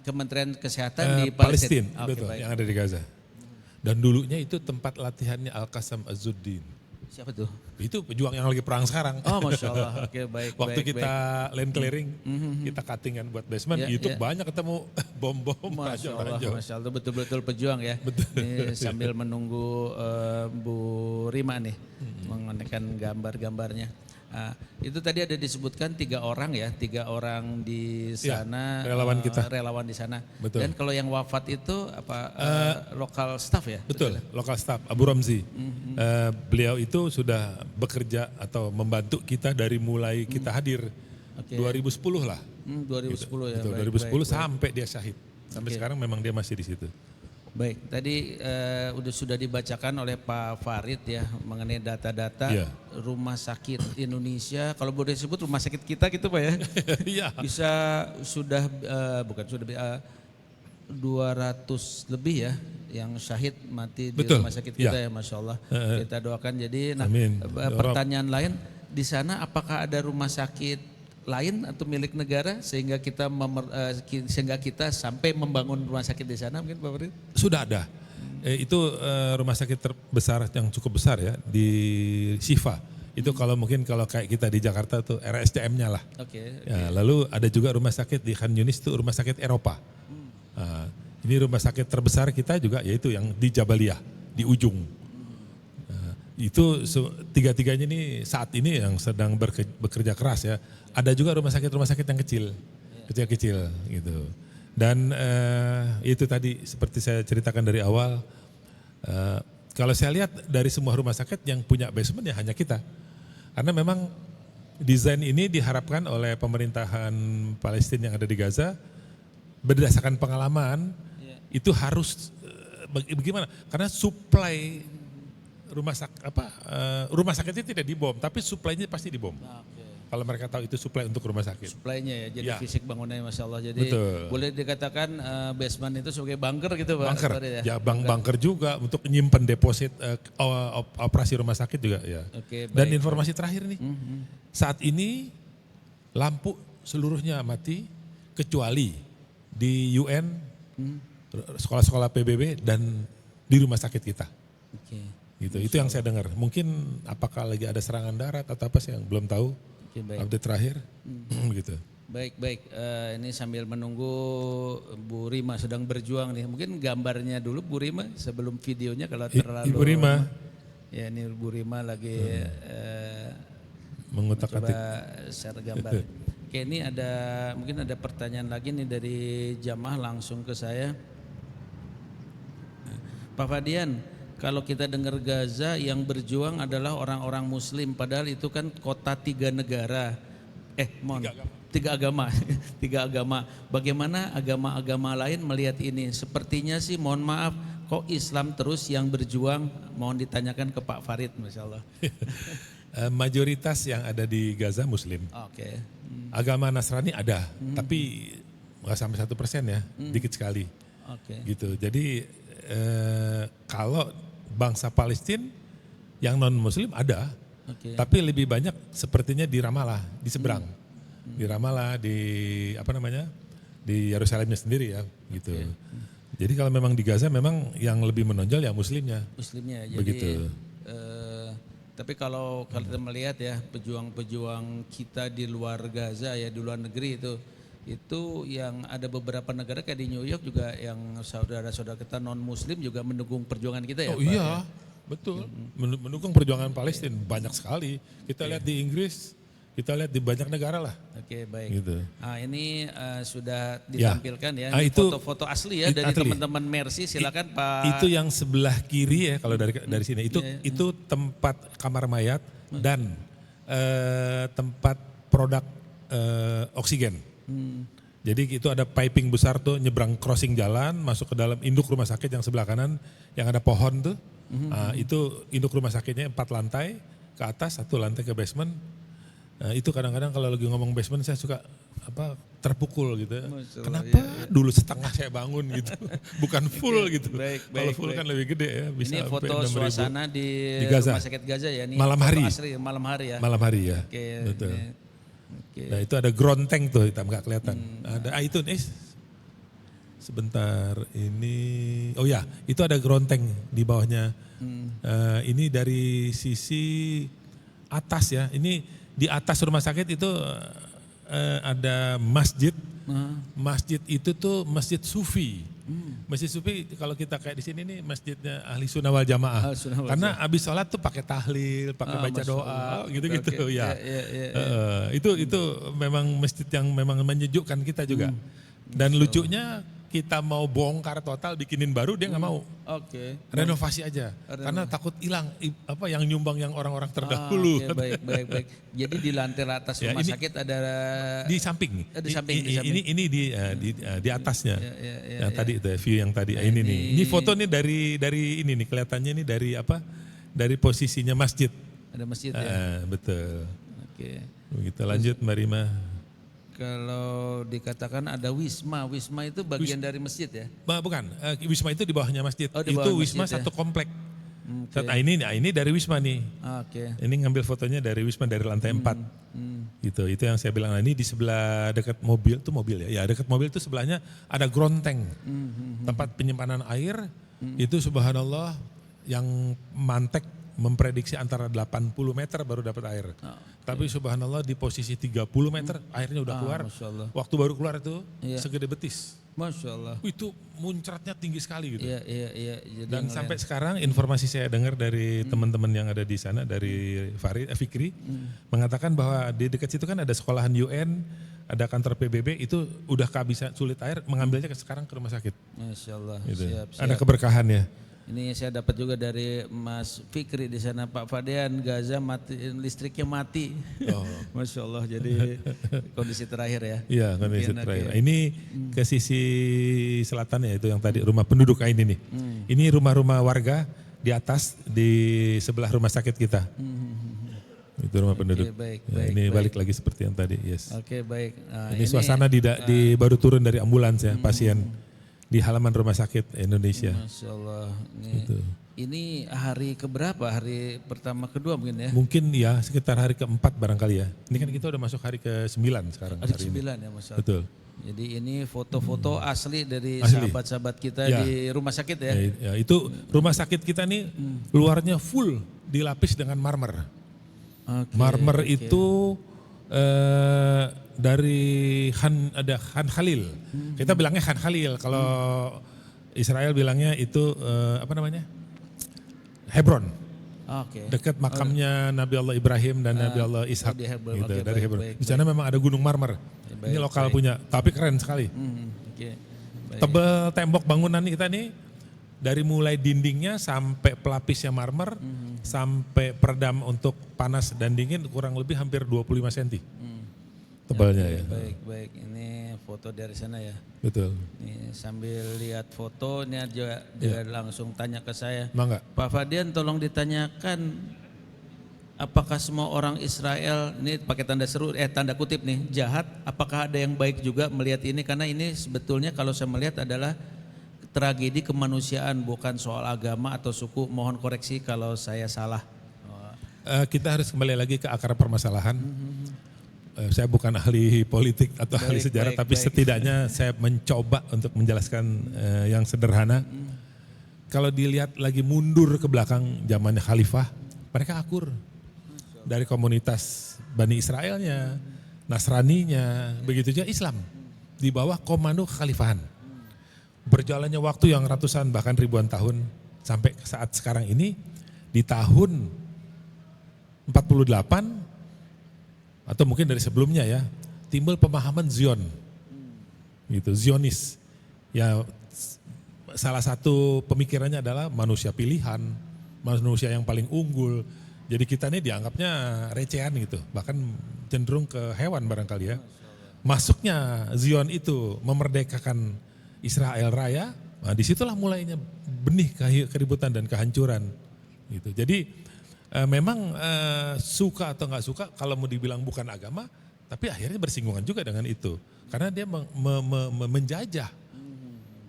Kementerian Kesehatan di Palestina, Palestina. Oke, betul, baik. yang ada di Gaza. Dan dulunya itu tempat latihannya Al-Qassam Az-Zuddin. Siapa tuh? Itu pejuang yang lagi perang sekarang. Oh, Masya Allah. Oke, baik. Waktu baik, kita baik. land clearing, kita cuttingan buat basement, Ya, itu ya. banyak ketemu bom-bom. Masya Allah, ranjau. Masya Allah, betul-betul pejuang ya. Ini sambil menunggu Bu Rima nih, mengenakan gambar-gambarnya. Nah, itu tadi ada disebutkan 3 orang ya, 3 orang di Ya, sana. relawan kita. Relawan di sana. Betul. Dan kalau yang wafat itu apa lokal staff ya? Betul, lokal staff Abu Ramzi. Beliau itu sudah bekerja atau membantu kita dari mulai kita hadir. Oke. 2010 lah. 2010 ya. Betul, baik, 2010 baik, baik. sampai dia syahid. Sampai Oke. sekarang memang dia masih di situ. Baik, tadi sudah dibacakan oleh Pak Farid ya mengenai data-data Iya. rumah sakit Indonesia. Kalau boleh disebut rumah sakit kita gitu Pak ya. Iya. Bisa sudah bukan sudah 200 lebih ya yang syahid mati di Betul, rumah sakit kita iya. ya, Masya Allah. Kita doakan. Jadi, Amin. pertanyaan lain di sana apakah ada rumah sakit lain atau milik negara sehingga kita sampai membangun rumah sakit di sana mungkin Pak Farid? Sudah ada. Itu rumah sakit terbesar yang cukup besar ya di Syifa. Itu kalau mungkin kalau kayak kita di Jakarta tuh RSCM-nya lah. Oke. Ya, lalu ada juga rumah sakit di Khan Yunis itu rumah sakit Eropa. Nah, ini rumah sakit terbesar kita juga yaitu yang di Jabaliyah di ujung. Nah, itu tiga-tiganya ini saat ini yang sedang bekerja keras ya. Ada juga rumah sakit yang kecil-kecil gitu. Dan itu tadi seperti saya ceritakan dari awal. Kalau saya lihat dari semua rumah sakit yang punya basement ya hanya kita. Karena memang desain ini diharapkan oleh pemerintahan Palestina yang ada di Gaza berdasarkan pengalaman itu harus bagaimana? Karena supply rumah sakitnya tidak dibom, tapi supply-nya pasti dibom. Kalau mereka tahu itu supply untuk rumah sakit. Supply-nya ya, jadi Ya. fisik bangunannya Masya Allah. Jadi Betul. boleh dikatakan basement itu sebagai bunker gitu Pak? Bunker, Farid ya bunker juga untuk menyimpan deposit operasi rumah sakit juga ya. Oke, Dan baik. informasi terakhir nih, saat ini lampu seluruhnya mati kecuali di UN, sekolah-sekolah PBB dan di rumah sakit kita. Oke. Gitu. Itu yang saya dengar. Mungkin apakah lagi ada serangan darat atau apa sih yang belum tahu. Oke, baik. Update terakhir, gitu. Baik. Ini sambil menunggu Bu Rima sedang berjuang nih. Mungkin gambarnya dulu Bu Rima sebelum videonya kalau terlalu. Ibu Rima Ya ini Bu Rima lagi mengutak-atik. coba share gambar. Oke, ini mungkin ada pertanyaan lagi nih dari jamaah langsung ke saya. Pak Fadian, kalau kita dengar Gaza yang berjuang adalah orang-orang Muslim, padahal itu kan kota 3 negara. Tiga agama. 3 agama. Bagaimana agama-agama lain melihat ini? Sepertinya sih, mohon maaf, kok Islam terus yang berjuang? Mohon ditanyakan ke Pak Farid, Masya Allah. Mayoritas yang ada di Gaza Muslim. Oke. Agama Nasrani ada, tapi nggak sampai 1% ya, dikit sekali. Oke. Gitu. Jadi kalau bangsa Palestina yang non Muslim ada, Oke. tapi lebih banyak sepertinya di Ramallah, di seberang, di Ramallah, di di Yerusalemnya sendiri ya, gitu. Jadi kalau memang di Gaza memang yang lebih menonjol ya Muslimnya. Muslimnya. Jadi, Begitu. Tapi kalau kita melihat ya pejuang-pejuang kita di luar Gaza ya, di luar negeri itu yang ada beberapa negara kayak di New York juga yang saudara-saudara kita non Muslim juga mendukung perjuangan kita ya. Oh Pak, iya, ya? betul. Mendukung perjuangan Palestina banyak sekali. Kita lihat di Inggris, kita lihat di banyak negara lah. Oke, baik. Gitu. Nah, ini sudah Ya. ditampilkan ya, Ah, ini itu- foto-foto asli ya dari asli. teman-teman Mercy. Silakan Pak. Itu yang sebelah kiri ya kalau dari sini. Itu tempat kamar mayat dan tempat produk oksigen. Jadi itu ada piping besar tuh nyebrang crossing jalan masuk ke dalam induk rumah sakit yang sebelah kanan yang ada pohon tuh. Nah, itu induk rumah sakitnya 4 lantai ke atas, 1 lantai ke basement. Nah, itu kadang-kadang kalau lagi ngomong basement saya suka terpukul gitu. Masya Allah, Kenapa iya. dulu setengah saya bangun gitu, bukan full gitu. baik, Kalau baik, full baik. kan lebih gede ya, bisa Ini sampai foto 6.000. suasana di Gaza. Rumah Sakit Gaza ya. Ini Malam foto hari. asli malam hari ya. Malam hari ya, Oke, betul. ini, oke. Nah itu ada ground tank tuh hitam nggak kelihatan. Ada itu nih. Sebentar ini, oh ya itu ada ground tank di bawahnya. Ini dari sisi atas ya. Ini di atas rumah sakit itu ada masjid. Masjid itu tuh masjid sufi. Masjid sufi kalau kita kayak di sini nih masjidnya ahli sunnah wal jamaah. Ahli sunnah wal Karena abis sholat tuh pakai tahlil, pakai baca Masya doa, Allah. gitu-gitu Oke. ya. Ya. Itu memang masjid yang memang menyejukkan kita juga. Dan lucunya kita mau bongkar total, bikinin baru dia nggak mau. Oke. Renovasi aja, karena takut hilang yang nyumbang yang orang-orang terdahulu. Oke, baik. Jadi di lantai atas Ya, rumah ini sakit ada di samping. di samping, di samping. Ini di atasnya. Ya, Yang tadi itu view yang tadi. Ini nih. Ini foto nih dari ini nih kelihatannya nih dari Dari posisinya masjid. Ada masjid ya. Betul. Oke. Begitu lanjut Mbak Rima. Kalau dikatakan ada wisma itu bagian dari masjid ya? Bukan, wisma itu di bawahnya masjid. Oh, di Itu bawah wisma masjid ya? satu komplek. Oke. Ini dari wisma nih. Oke. Ini ngambil fotonya dari wisma dari lantai 4. Gitu. Itu yang saya bilang. Nah, ini di sebelah dekat mobil, itu mobil ya. Ya, dekat mobil itu sebelahnya ada ground tank. Tempat penyimpanan air. Itu subhanallah yang mantek memprediksi antara 80 meter baru dapat air. Tapi subhanallah di posisi 30 meter airnya udah keluar. Masya Allah. Waktu baru keluar itu Iya. segede betis. Masya Allah. Itu muncratnya tinggi sekali gitu. Iya. Jadi Dan ngeliat- sampai sekarang informasi saya dengar dari teman-teman yang ada di sana, dari Fikri, mengatakan bahwa di dekat situ kan ada sekolahan UN, ada kantor PBB, itu udah kehabisan sulit air, mengambilnya sekarang ke rumah sakit. Masya Allah. Gitu. Siap. Ada keberkahannya. Ini saya dapat juga dari Mas Fikri di sana, Pak Fadean, Gaza mati, listriknya mati. Oh. Masya Allah, jadi kondisi terakhir ya. Iya, kondisi Mungkin, terakhir. oke. Ini ke sisi selatan ya, itu yang tadi rumah penduduk ini nih. Ini rumah-rumah warga di atas di sebelah rumah sakit kita. Itu rumah penduduk. baik, Ya, baik, ini baik. balik lagi seperti yang tadi. Yes. Oke, baik. Nah, Ini suasana di baru turun dari ambulans ya, pasien di halaman rumah sakit Indonesia. Masya Allah. Gitu. Ini hari keberapa? Hari pertama, kedua mungkin ya? Mungkin ya sekitar hari keempat barangkali ya. Ini kan kita udah masuk hari ke-9 sekarang. Hari hari ini. ke-9 ya Mas. Betul. Jadi ini foto-foto asli dari Asli. sahabat-sahabat kita Ya. di rumah sakit ya? Ya, itu rumah sakit kita nih luarnya full dilapis dengan marmer. Oke, Marmer oke. itu dari ada Han Khalil. Kita bilangnya Han Khalil. Kalau Israel bilangnya itu Hebron. Oke. Dekat makamnya Nabi Allah Ibrahim dan Nabi Allah Ishak. di Hebron. Gitu, Oke, dari baik, Hebron. baik, Di sana memang ada gunung marmer. baik, Ini lokal baik. punya, tapi keren sekali. Oke. Baik. Tebel tembok bangunan kita nih dari mulai dindingnya sampai pelapisnya marmer sampai peredam untuk panas dan dingin kurang lebih hampir 25 cm tebalnya ya. Baik. Ini foto dari sana ya. Betul. Nih, sambil lihat foto ini dia langsung tanya ke saya. Mangga. Pak Fadian tolong ditanyakan apakah semua orang Israel ini pakai tanda kutip nih jahat, apakah ada yang baik juga melihat ini, karena ini sebetulnya kalau saya melihat adalah tragedi kemanusiaan, bukan soal agama atau suku. Mohon koreksi kalau saya salah. Kita harus kembali lagi ke akar permasalahan. Saya bukan ahli politik atau ahli sejarah, tapi setidaknya saya mencoba untuk menjelaskan yang sederhana. Kalau dilihat lagi mundur ke belakang zamannya khalifah, mereka akur. Dari komunitas Bani Israelnya, Nasraninya, begitu juga Islam. Di bawah komando kekhalifahan. Berjalannya waktu yang ratusan bahkan ribuan tahun sampai saat sekarang ini, di tahun 48 atau mungkin dari sebelumnya ya, timbul pemahaman Zion, gitu, Zionis. Ya salah satu pemikirannya adalah manusia pilihan, manusia yang paling unggul. Jadi kita ini dianggapnya recehan gitu, bahkan cenderung ke hewan barangkali ya. Masuknya Zion itu memerdekakan Israel Raya, nah disitulah mulainya benih keributan dan kehancuran. Gitu. Jadi memang suka atau nggak suka, kalau mau dibilang bukan agama, tapi akhirnya bersinggungan juga dengan itu. Karena dia menjajah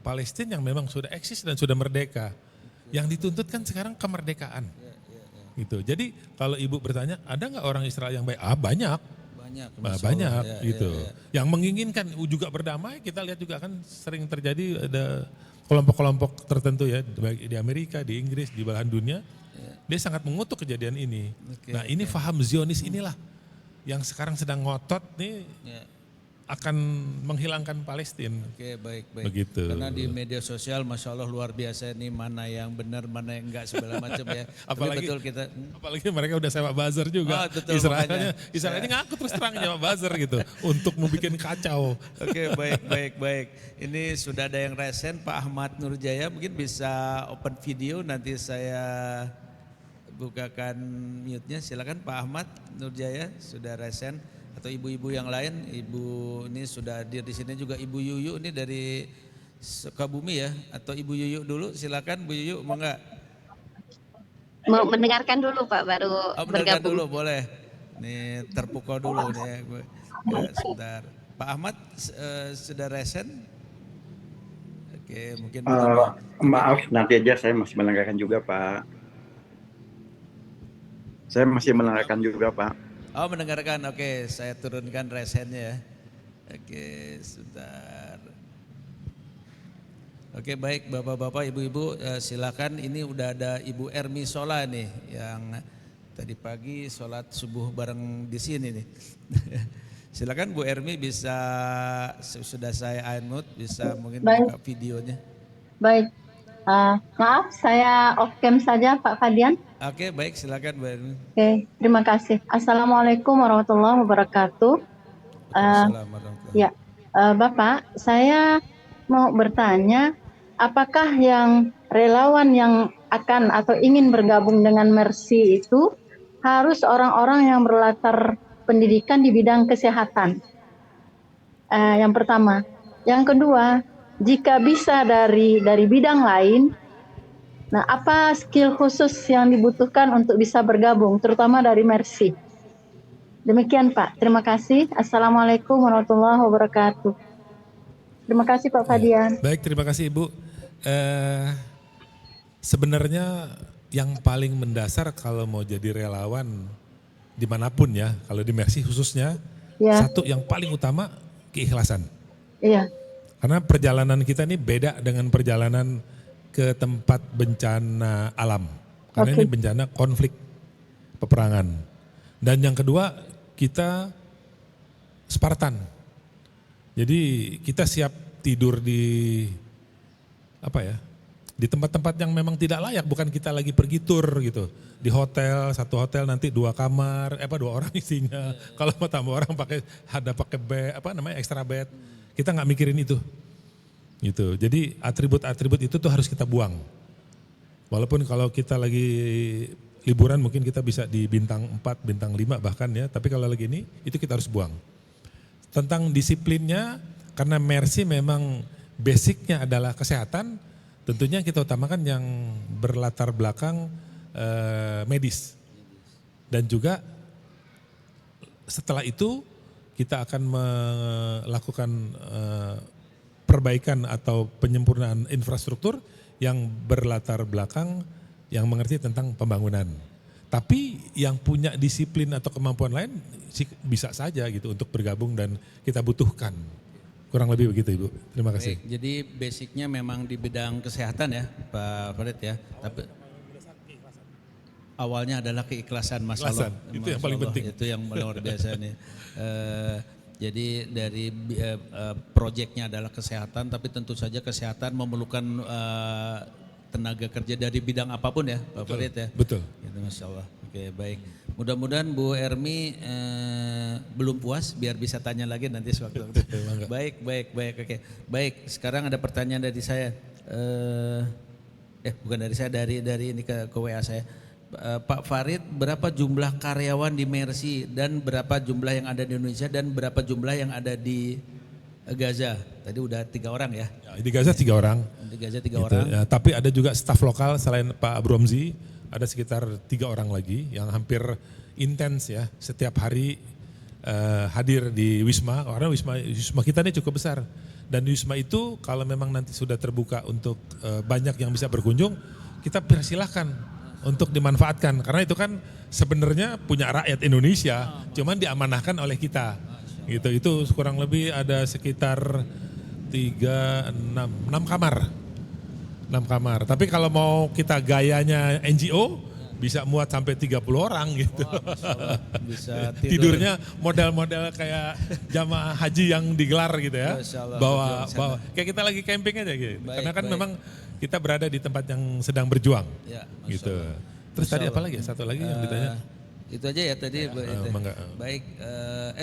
Palestina yang memang sudah eksis dan sudah merdeka. Yang dituntut kan sekarang kemerdekaan. Gitu. Jadi kalau ibu bertanya, ada nggak orang Israel yang baik? Banyak. Banyak gitu. Yang menginginkan juga berdamai, kita lihat juga kan sering terjadi ada kelompok-kelompok tertentu ya, baik di Amerika, di Inggris, di belahan dunia. Dia sangat mengutuk kejadian ini. Nah ini faham Zionis inilah yang sekarang sedang ngotot nih akan menghilangkan Palestina. Oke, baik. Begitu. Karena di media sosial Masya Allah luar biasa ini, mana yang benar, mana yang enggak, segala macam ya. Apalagi betul kita. Apalagi mereka udah sewa buzzer juga. Betul, Israel ini ngaku terus terang nyewa buzzer gitu untuk membuat kacau. Oke, baik. Ini sudah ada yang resen, Pak Ahmad Nurjaya, mungkin bisa open video, nanti saya bukakan mute-nya. Silakan Pak Ahmad Nurjaya, sudah resen. Atau ibu-ibu yang lain, ibu ini sudah hadir di sini juga, Ibu Yuyu ini dari Sukabumi ya, atau Ibu Yuyu dulu, silakan Bu Yuyu, mau enggak? Mau mendengarkan dulu Pak, baru Mendengarkan bergabung. dulu boleh. Nih terpukau dulu nih. Sebentar. Pak Ahmad sudah resen? Oke, mungkin maaf, nanti aja, saya masih mendengarkan juga Pak. Saya masih mendengarkan juga Pak. Oh mendengarkan, oke, saya turunkan resennya ya. Oke, sebentar. Oke, baik Bapak-bapak, Ibu-ibu, silakan. Ini udah ada Ibu Ermi Sola nih yang tadi pagi sholat subuh bareng di sini nih. Silakan Bu Ermi, bisa, sudah saya unmute, bisa mungkin buka videonya. Baik, maaf saya off cam saja Pak Fadian. Oke, baik, silakan Bu Ermi. Oke, terima kasih. Assalamualaikum warahmatullahi wabarakatuh. Ya, Bapak, saya mau bertanya, apakah yang relawan yang akan atau ingin bergabung dengan Mercy itu harus orang-orang yang berlatar pendidikan di bidang kesehatan? Yang pertama. Yang kedua, jika bisa dari bidang lain, nah apa skill khusus yang dibutuhkan untuk bisa bergabung, terutama dari Mercy? Demikian Pak, terima kasih. Assalamualaikum warahmatullahi wabarakatuh. Terima kasih Pak Fadian. Baik, terima kasih Ibu. Sebenarnya yang paling mendasar kalau mau jadi relawan dimanapun ya, kalau di Mercy khususnya, satu yang paling utama keikhlasan. Iya. Karena perjalanan kita ini beda dengan perjalanan ke tempat bencana alam. Karena ini bencana konflik, peperangan. Dan yang kedua, kita Spartan. Jadi kita siap tidur di di tempat-tempat yang memang tidak layak, bukan kita lagi pergi tur gitu. Di hotel, satu hotel nanti 2 kamar, 2 orang isinya. Kalau mau tambah orang pakai bed, extra bed. Kita nggak mikirin itu. Gitu. Jadi atribut-atribut itu tuh harus kita buang. Walaupun kalau kita lagi liburan mungkin kita bisa di bintang 4, bintang 5 bahkan ya. Tapi kalau lagi ini, itu kita harus buang. Tentang disiplinnya, karena Mercy memang basicnya adalah kesehatan, tentunya kita utamakan yang berlatar belakang medis. Dan juga setelah itu kita akan melakukan perbaikan atau penyempurnaan infrastruktur yang berlatar belakang yang mengerti tentang pembangunan. Tapi yang punya disiplin atau kemampuan lain bisa saja gitu untuk bergabung dan kita butuhkan. Kurang lebih begitu Ibu. Terima kasih. Baik, jadi basicnya memang di bidang kesehatan ya Pak Farid ya. Tapi awalnya adalah keikhlasan, Mas Allah. Itu yang paling penting. Itu yang luar biasa nih. Jadi dari proyeknya adalah kesehatan, tapi tentu saja kesehatan memerlukan tenaga kerja dari bidang apapun ya Pak Farid ya. Betul. Gitu, Masya Allah. Oke, baik. Mudah-mudahan Bu Ermi belum puas, biar bisa tanya lagi nanti sewaktu-waktu. Baik. Oke. Baik, sekarang ada pertanyaan dari saya. Bukan dari saya, dari ini ke WA saya. Pak Farid, berapa jumlah karyawan di Mercy dan berapa jumlah yang ada di Indonesia dan berapa jumlah yang ada di Gaza? Tadi udah 3 orang ya? Di Gaza 3 orang. Di Gaza 3 gitu, orang. ya, tapi ada juga staf lokal selain Pak Bromzi, ada sekitar 3 orang lagi yang hampir intens ya, setiap hari hadir di Wisma, karena Wisma kita ini cukup besar. Dan di Wisma itu kalau memang nanti sudah terbuka untuk banyak yang bisa berkunjung, kita persilahkan untuk dimanfaatkan. Karena itu kan sebenarnya punya rakyat Indonesia, cuman diamanahkan oleh kita. Gitu, itu kurang lebih ada sekitar 6 kamar. 6 kamar. Tapi kalau mau kita gayanya NGO, bisa muat sampai 30 orang gitu. Wah, bisa Tidurnya model-model kayak jamaah haji yang digelar gitu ya. Bawa kayak kita lagi camping aja gitu. Karena kan memang kita berada di tempat yang sedang berjuang. Ya, gitu. Terus tadi apa lagi? Satu lagi yang ditanya. Itu aja ya tadi. Baik,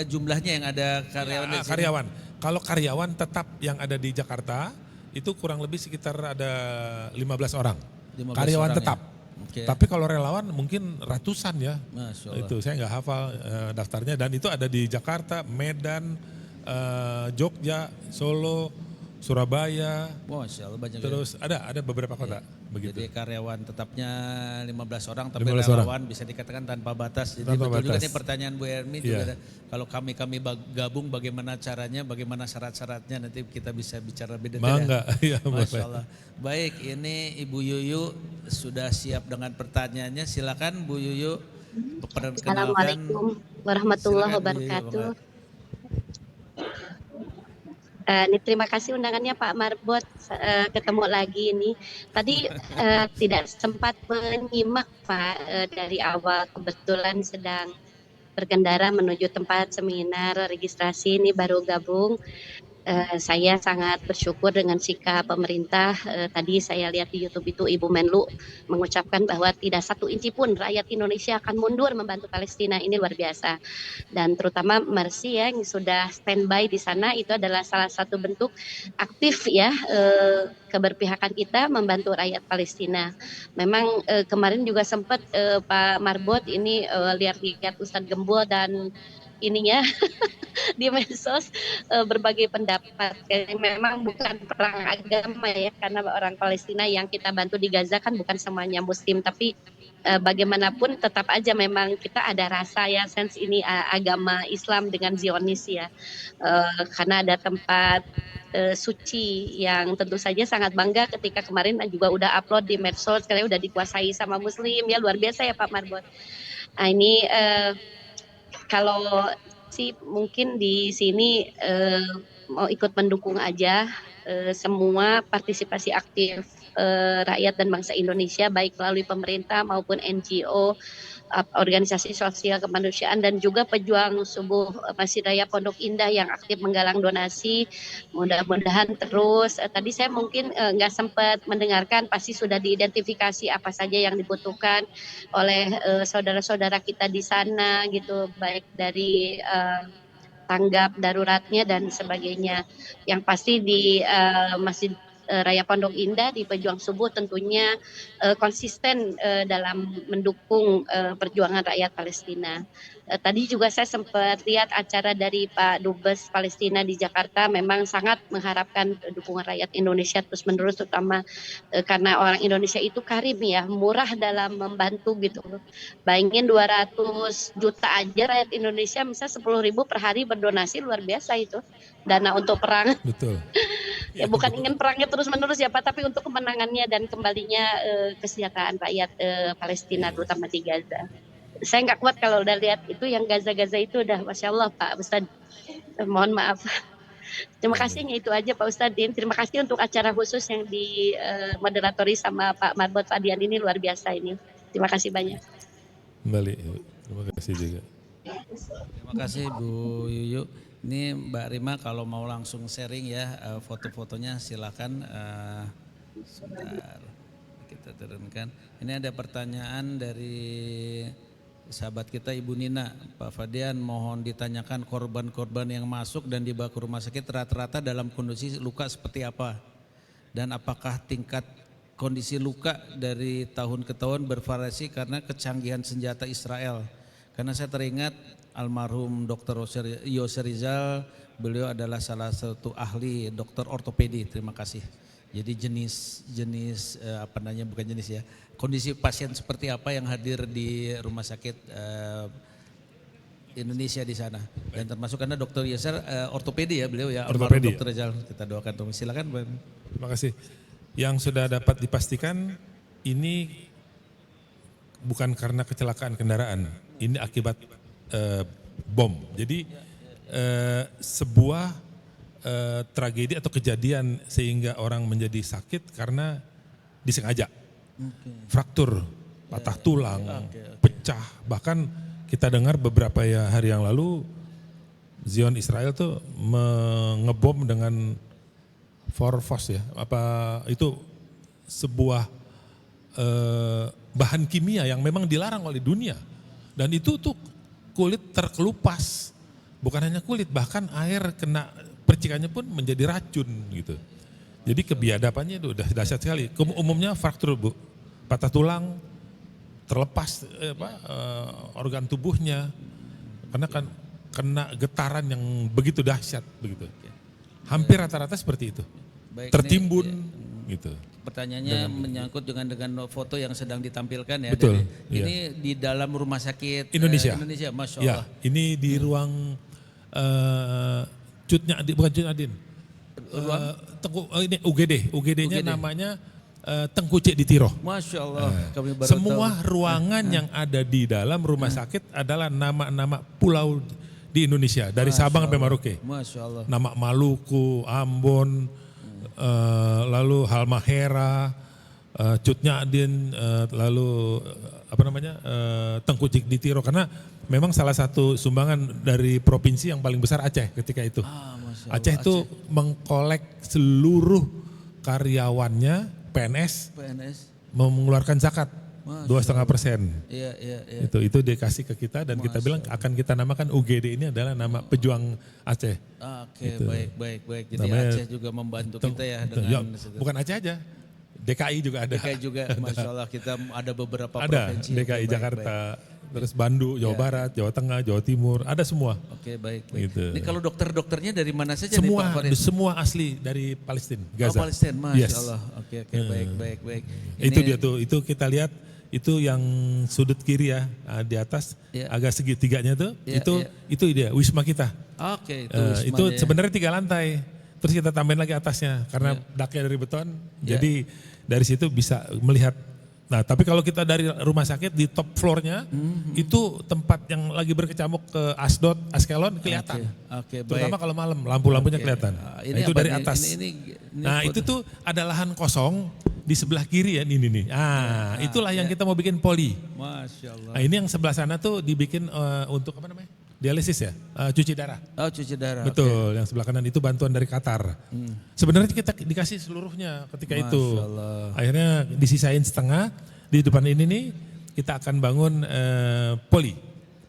jumlahnya yang ada karyawan di sini. Karyawan. Kalau karyawan tetap yang ada di Jakarta itu kurang lebih sekitar ada 15 orang. 15 karyawan orang tetap. Ya? Okay. Tapi kalau relawan mungkin ratusan ya. Itu saya nggak hafal daftarnya, dan itu ada di Jakarta, Medan, Jogja, Solo, Surabaya. Masya Allah, banyak. Terus ya? ada beberapa kota. Begitu. Jadi karyawan tetapnya 15 orang, tapi 15 relawan orang. bisa dikatakan tanpa batas. Jadi tanpa betul batas. juga nih pertanyaan Bu Ermi juga. Kalau kami gabung bagaimana caranya, bagaimana syarat-syaratnya, nanti kita bisa bicara lebih detail. Mangga. Ya, Masya Allah. Baik, ini Ibu Yuyu sudah siap dengan pertanyaannya. Silakan Bu Yuyu. Assalamualaikum warahmatullahi wabarakatuh. Ini terima kasih undangannya Pak Marbot, ketemu lagi ini. Tadi tidak sempat menyimak Pak dari awal, kebetulan sedang berkendara menuju tempat seminar registrasi, ini baru gabung. Saya sangat bersyukur dengan sikap pemerintah. Tadi saya lihat di YouTube itu Ibu Menlu mengucapkan bahwa tidak satu inci pun rakyat Indonesia akan mundur membantu Palestina. Ini luar biasa. Dan terutama Mercy ya, yang sudah standby di sana, itu adalah salah satu bentuk aktif ya keberpihakan kita membantu rakyat Palestina. Memang kemarin juga sempat Pak Marbot ini lihat-lihat Ustadz Gembul dan ininya di medsos berbagai pendapat. Memang bukan perang agama ya, karena orang Palestina yang kita bantu di Gaza kan bukan semuanya Muslim, tapi bagaimanapun tetap aja memang kita ada rasa ya, sense ini agama Islam dengan Zionis ya, karena ada tempat suci yang tentu saja sangat bangga ketika kemarin juga udah upload di medsos, karena udah dikuasai sama Muslim ya, luar biasa ya Pak Marbot. Nah, ini kalau sih mungkin di sini mau ikut mendukung aja semua partisipasi aktif rakyat dan bangsa Indonesia, baik melalui pemerintah maupun NGO, organisasi sosial kemanusiaan, dan juga pejuang subuh Masjid Raya Pondok Indah yang aktif menggalang donasi. Mudah-mudahan terus. Tadi saya mungkin nggak sempat mendengarkan, pasti sudah diidentifikasi apa saja yang dibutuhkan oleh saudara-saudara kita di sana gitu, baik dari tanggap daruratnya dan sebagainya. Yang pasti di Masjid Raya Pondok Indah di Pejuang Subuh tentunya konsisten dalam mendukung perjuangan rakyat Palestina. Tadi juga saya sempat lihat acara dari Pak Dubes Palestina di Jakarta, memang sangat mengharapkan dukungan rakyat Indonesia terus menerus, terutama karena orang Indonesia itu karim ya, murah dalam membantu gitu. Bayangin 200 juta aja rakyat Indonesia, misalnya 10.000 per hari berdonasi, luar biasa itu dana untuk perang. Betul. Ya bukan ingin perangnya terus menerus ya Pak, tapi untuk kemenangannya dan kembalinya kesejahteraan rakyat Palestina terutama di Gaza. Saya nggak kuat kalau udah lihat itu yang Gaza-Gaza itu udah Masya Allah Pak Ustadz, mohon maaf. Terima kasihnya itu aja Pak Ustadz. Terima kasih untuk acara khusus yang di moderatori sama Pak Marbot Fadian, ini luar biasa ini. Terima kasih banyak. Kembali, terima kasih juga. Terima kasih Bu Yuyu. Ini Mbak Rima kalau mau langsung sharing ya foto-fotonya silakan. Sebentar kita turunkan. Ini ada pertanyaan dari sahabat kita Ibu Nina. Pak Fadian, mohon ditanyakan korban-korban yang masuk dan dibawa ke rumah sakit rata-rata dalam kondisi luka seperti apa? Dan apakah tingkat kondisi luka dari tahun ke tahun bervariasi karena kecanggihan senjata Israel? Karena saya teringat almarhum Dr. Yose Rizal, beliau adalah salah satu ahli dokter ortopedi. Terima kasih. Jadi jenis apa namanya, bukan jenis ya, kondisi pasien seperti apa yang hadir di rumah sakit Indonesia di sana. Dan termasuk karena Dr. Yasser ortopedi ya beliau ya, Ortopedi. Dr. Rizal, kita doakan. Silakan Bang. Terima kasih. Yang sudah dapat dipastikan ini bukan karena kecelakaan kendaraan, ini akibat bom. Jadi sebuah tragedi atau kejadian sehingga orang menjadi sakit karena disengaja. Fraktur, patah tulang, pecah. Bahkan kita dengar beberapa hari yang lalu Zion Israel tuh ngebom dengan Forfos ya. Apa itu sebuah bahan kimia yang memang dilarang oleh dunia. Dan itu tuh kulit terkelupas. Bukan hanya kulit, bahkan air kena percikannya pun menjadi racun gitu. Jadi kebiadabannya itu udah dahsyat sekali. Umumnya fraktur Bu, patah tulang, terlepas organ tubuhnya, karena kan kena getaran yang begitu dahsyat begitu. Hampir rata-rata seperti itu. Baik, tertimbun gitu. Pertanyaannya menyangkut dengan foto yang sedang ditampilkan ya. Betul. Ini di dalam rumah sakit Indonesia. Indonesia, Masya Ya, Allah. ini di ruang bukan Cut Nyadin. Ini UGD-nya namanya Tengku Cik Ditiro. Masya Allah. Kami baru Semua tahu. ruangan yang ada di dalam rumah sakit adalah nama-nama pulau di Indonesia dari Sabang sampai Merauke. Masya Allah. Nama Maluku, Ambon, lalu Halmahera, Cut Nyadin, lalu Tengku Cik Ditiro, karena memang salah satu sumbangan dari provinsi yang paling besar Aceh ketika itu. Aceh itu mengkolek seluruh karyawannya PNS mengeluarkan zakat 2,5%. Iya. Itu dikasih ke kita dan kita bilang akan kita namakan UGD ini adalah nama pejuang Aceh. Oke, Gitu. baik. Jadi Namanya Aceh juga membantu kita ya dengan bukan Aceh aja. DKI juga ada. DKI juga, Masya Allah, kita ada beberapa Ada provinsi. DKI Oke, Jakarta, terus Bandung, Jawa Barat, Jawa Tengah, Jawa Timur, ada semua. Oke, baik. Gitu. Ini kalau dokternya dari mana saja Semua, nih Pak Farid? semua asli dari Palestina, Gaza. Palestina, Masya Yes. Allah. Oke, baik. Itu dia tuh, itu kita lihat itu yang sudut kiri ya, di atas agak segitiganya tuh, itu dia Wisma kita. Oke, Itu sebenarnya 3 lantai. Terus kita tambahin lagi atasnya karena daknya dari beton. Jadi dari situ bisa melihat. Nah, tapi kalau kita dari rumah sakit di top floornya itu tempat yang lagi berkecamuk ke Asdod, Askelon kelihatan. Oke, Terutama kalau malam lampu-lampunya kelihatan. Nah, itu dari atas. Nah, itu tuh ada lahan kosong di sebelah kiri ya ini nih. Itulah yang kita mau bikin poli. Masya Allah. Nah, ini yang sebelah sana tuh dibikin untuk apa namanya? Dialisis ya, cuci darah. Oh, cuci darah. Betul, yang sebelah kanan itu bantuan dari Qatar. Sebenarnya kita dikasih seluruhnya ketika itu. Akhirnya disisain setengah, di depan ini nih kita akan bangun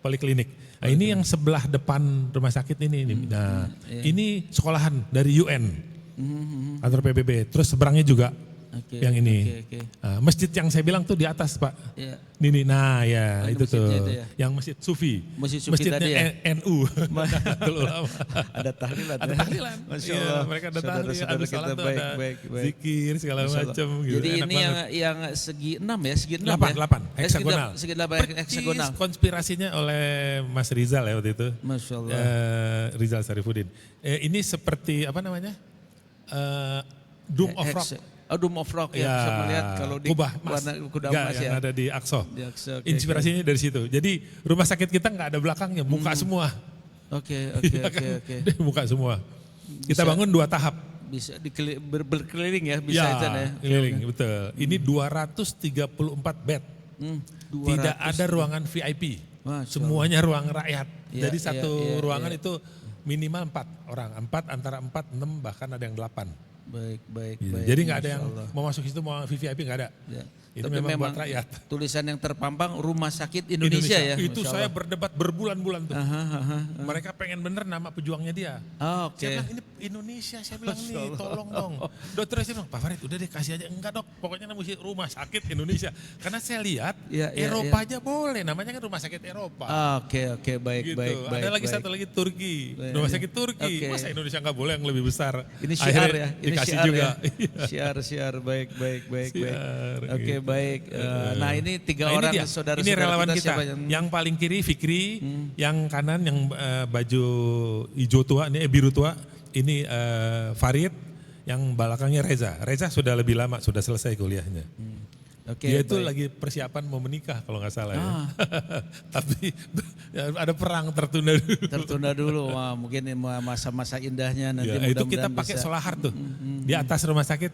poliklinik. Nah, ini yang sebelah depan rumah sakit ini. Nah, ini sekolahan dari UN, kantor PBB. Terus seberangnya juga. Yang ini, masjid yang saya bilang tuh di atas Pak, ini, nah ya itu tuh, yang masjid Sufi, masjidnya tadi ya? NU, ada tahlilan, Masya Allah, mereka ada tahlilan, ada salat, ada zikir segala macam. Gitu. Jadi ini yang segi 6 ya, segi 6 8 heksagonal. Segi 8 heksagonal. Konspirasinya oleh Mas Rizal ya waktu itu, Masya Allah. Rizal Sarifudin. Ini seperti apa namanya, Dome of Rock. Dome of Rock ya, bisa melihat kalau di kubah mas, kuda emas yang ya. ada di Aqsa. Okay. Inspirasinya dari situ. Jadi rumah sakit kita nggak ada belakangnya, muka semua. Oke. Muka semua. Kita bangun 2 tahap. Bisa berkeliling ya, bisa aja ya. Keliling, betul. Ini 234 bed. Tidak ada ruangan VIP. Semuanya ruang rakyat. Jadi satu ruangan itu minimal 4 orang. 4 antara 4, 6 bahkan ada yang 8. Baik. Jadi nggak ada yang mau masuk situ mau VIP nggak ada. Ini Tapi memang buat rakyat. Tulisan yang terpampang Rumah Sakit Indonesia ya. Itu saya berdebat berbulan-bulan tuh. Mereka pengen bener nama pejuangnya dia. Saya bilang ini Indonesia, saya bilang nih tolong dong. Dokter saya bilang Pak Farid udah deh kasih aja. Enggak dok, pokoknya namanya Rumah Sakit Indonesia. Karena saya lihat Eropa aja boleh, namanya kan Rumah Sakit Eropa. Oke, baik. Ada lagi satu lagi Turki, Rumah Sakit Turki. Masa Indonesia nggak boleh yang lebih besar? Ini syiar ya. Ini komunikasi syiar juga. Ya? Syiar, baik. Siar, Oke, gitu. baik. Nah ini tiga Nah, orang ini dia. saudara-saudara Ini relawan kita. siapa Yang paling kiri Fikri, yang kanan yang baju hijau tua, ini biru tua, ini Farid, yang belakangnya Reza. Reza sudah lebih lama, sudah selesai kuliahnya. Oke, Dia itu baik. lagi persiapan mau menikah kalau nggak salah ya. Tapi ya, ada perang tertunda dulu. Tertunda dulu, wah, mungkin masa-masa indahnya nanti Ya, itu kita mudah-mudahan pakai bisa. solahar tuh. Di atas rumah sakit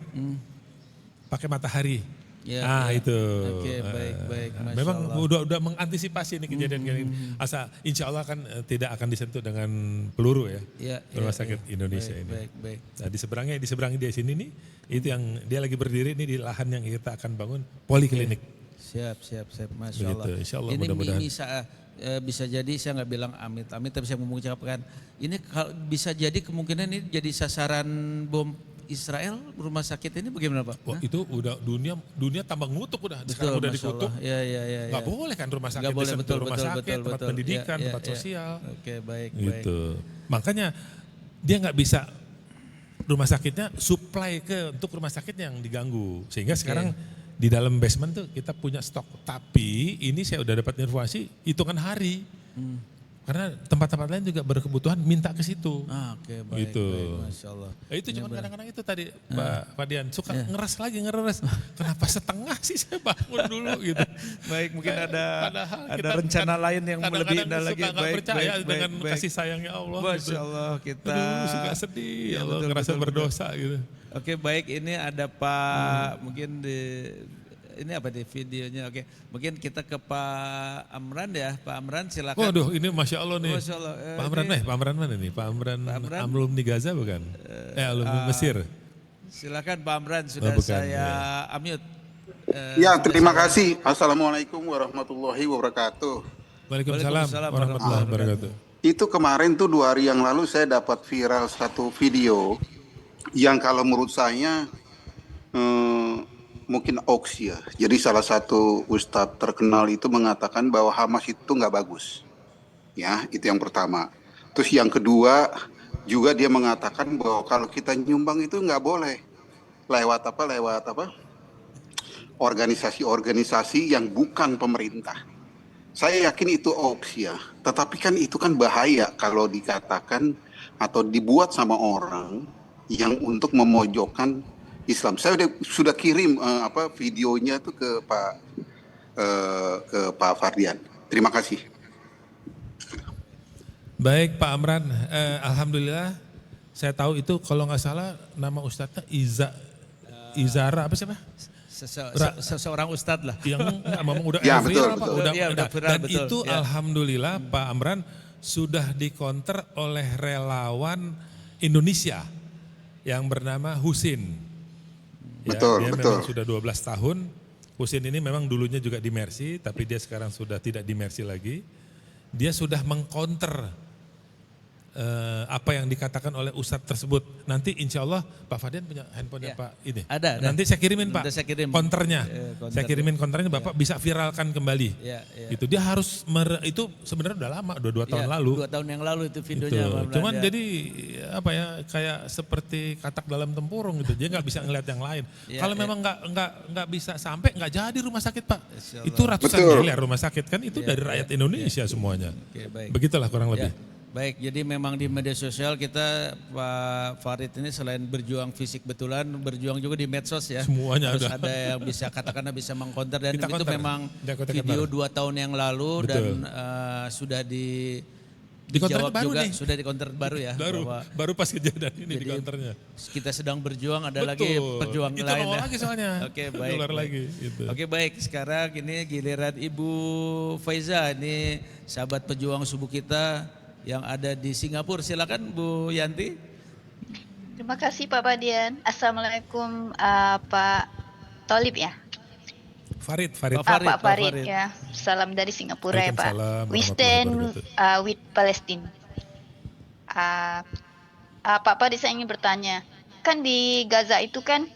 pakai matahari. Ya, Ah ya. itu. Oke, baik. Masya Memang Allah. udah mengantisipasi ini kejadian kayak gini. Asa insya Allah kan tidak akan disentuh dengan peluru ya. Ya, Rumah ya, sakit ya. Indonesia ini. Baik. Nah, di seberangnya dia sini nih, itu yang dia lagi berdiri nih di lahan yang kita akan bangun poliklinik. Siap. Masya Begitu, Allah. insya Allah Ini mudah-mudahan. bisa jadi, saya nggak bilang amit-amit, tapi saya mengucapkan, ini bisa jadi kemungkinan ini jadi sasaran bom Israel, rumah sakit ini bagaimana Pak? Wah, itu udah dunia tambah ngutuk udah. Sekarang udah Masya dikutuk. Allah. Ya. Nggak boleh kan rumah sakit Nggak boleh, disentuh, rumah sakit, tempat betul. pendidikan, Ya, tempat ya. sosial. Oke, baik. Gitu. Makanya dia nggak bisa rumah sakitnya supply untuk rumah sakit yang diganggu. Sehingga sekarang di dalam basement tuh kita punya stok. Tapi ini saya udah dapat informasi hitungan hari. Karena tempat-tempat lain juga berkebutuhan minta ke situ. Oke, baik. Gitu. Masya Allah. Itu cuma kadang-kadang itu tadi Mbak Fadian suka ngeres. Kenapa setengah sih saya bangun dulu gitu. Baik, mungkin ada kita rencana lain yang lebih kadang-kadang indah lagi. suka nggak percaya dengan kasih sayangnya Allah. Masya gitu. Allah, kita Aduh, suka sedih, Ya, Allah betul, ngerasa betul. berdosa gitu. Oke, baik, ini ada Pak, mungkin ini apa di videonya? Oke, mungkin kita ke Pak Amran ya. Pak Amran silakan. Waduh, ini Masya Allah nih. Masya Allah. Pak Amran, Pak Amran mana nih? Pak Amran alumni Gaza bukan? Alumni Mesir. Silakan Pak Amran, sudah bukan, saya unmute. Ya, terima kasih. Assalamualaikum warahmatullahi wabarakatuh. Waalaikumsalam warahmatullahi wabarakatuh. Itu kemarin tuh 2 hari yang lalu saya dapat viral satu video yang kalau menurut saya mungkin hoax ya. Jadi salah satu ustadz terkenal itu mengatakan bahwa Hamas itu nggak bagus. Ya, itu yang pertama. Terus yang kedua juga dia mengatakan bahwa kalau kita nyumbang itu nggak boleh lewat apa? Organisasi-organisasi yang bukan pemerintah. Saya yakin itu hoax ya. Tetapi kan itu kan bahaya kalau dikatakan atau dibuat sama orang yang untuk memojokkan Islam. Saya sudah kirim videonya tuh ke Pak Fardian. Terima kasih. Baik Pak Amran, alhamdulillah saya tahu itu kalau nggak salah nama ustadznya Izara apa siapa? Seseorang ustadz lah. Yang memang udah Ya, viral, betul. Pak. Ya, udah viral, Dan betul. itu Ya. alhamdulillah Pak Amran sudah dikonter oleh relawan Indonesia yang bernama Husin. Ya, Betul, dia betul. memang sudah 12 tahun. Husin ini memang dulunya juga di Mercy, tapi dia sekarang sudah tidak di Mercy lagi. Dia sudah mengkonter apa yang dikatakan oleh ustadz tersebut. Nanti insya Allah Pak Fadian punya handphonenya Pak ini. Ada. Nanti saya kirimin Pak Nanti saya kirim. konternya. Konter. Saya kirimin konternya Bapak bisa viralkan kembali. Ya. Itu dia harus itu sebenarnya udah lama, udah 2 tahun lalu. 2 tahun yang lalu itu Gitu. videonya. Pak Amran, Cuman ya. jadi apa ya kayak seperti katak dalam tempurung gitu. Dia nggak bisa ngeliat yang lain. Ya, Kalau ya. memang nggak bisa sampai nggak jadi rumah sakit Pak. Insya Allah. Itu ratusan Betul. miliar rumah sakit kan itu dari rakyat Indonesia semuanya. Oke, baik. Begitulah kurang lebih. Ya, baik, jadi memang di media sosial kita Pak Farid ini selain berjuang fisik betulan, berjuang juga di medsos ya. Semuanya Harus ada. ada yang bisa katakanlah bisa mengkonter dan Kita itu konter. memang Kita konter. video 2 tahun yang lalu Betul. dan sudah Di konter dijawab baru juga, nih. sudah di konter baru ya. bahwa Baru pas kejadian ini di jadi konternya. kita sedang berjuang, ada Betul. lagi perjuangan Itu lain. nongol ya. lagi soalnya. Oke, baik. Keluar baik. lagi, gitu. Oke, baik. Sekarang ini giliran Ibu Faiza, ini sahabat pejuang subuh kita yang ada di Singapura. Silakan Bu Yanti. Terima kasih Pak Fadian. Assalamualaikum Pak Tolib ya. Farid. Pak Farid ya. Salam dari Singapura ya Pak. Waalaikumsalam We warahmatullahi stand wabarakatuh. with Palestine. Pak Farid, saya ingin bertanya, kan di Gaza itu kan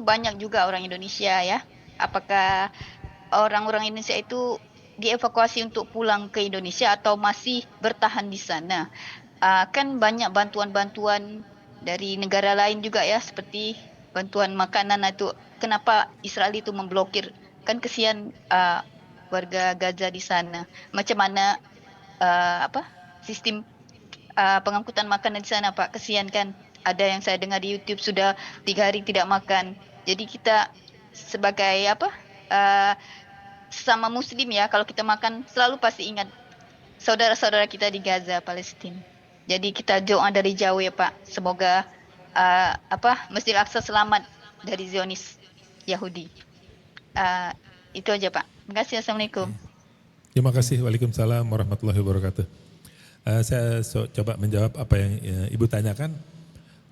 banyak juga orang Indonesia ya. Apakah orang-orang Indonesia itu dievakuasi untuk pulang ke Indonesia atau masih bertahan di sana? Kan banyak bantuan-bantuan dari negara lain juga ya, seperti bantuan makanan itu. Kenapa Israel itu memblokir? Kan kesian warga Gaza di sana. Macam mana sistem pengangkutan makanan di sana, Pak? Kesian kan? Ada yang saya dengar di YouTube sudah 3 hari tidak makan. Jadi kita sebagai sesama Muslim ya, kalau kita makan selalu pasti ingat saudara-saudara kita di Gaza, Palestina. Jadi kita doa dari jauh ya Pak. Semoga Masjid Al-Aqsa selamat dari Zionis Yahudi. Itu aja Pak. Terima kasih. Assalamualaikum. Terima kasih. Waalaikumsalam warahmatullahi wabarakatuh. Saya coba menjawab apa yang Ibu tanyakan.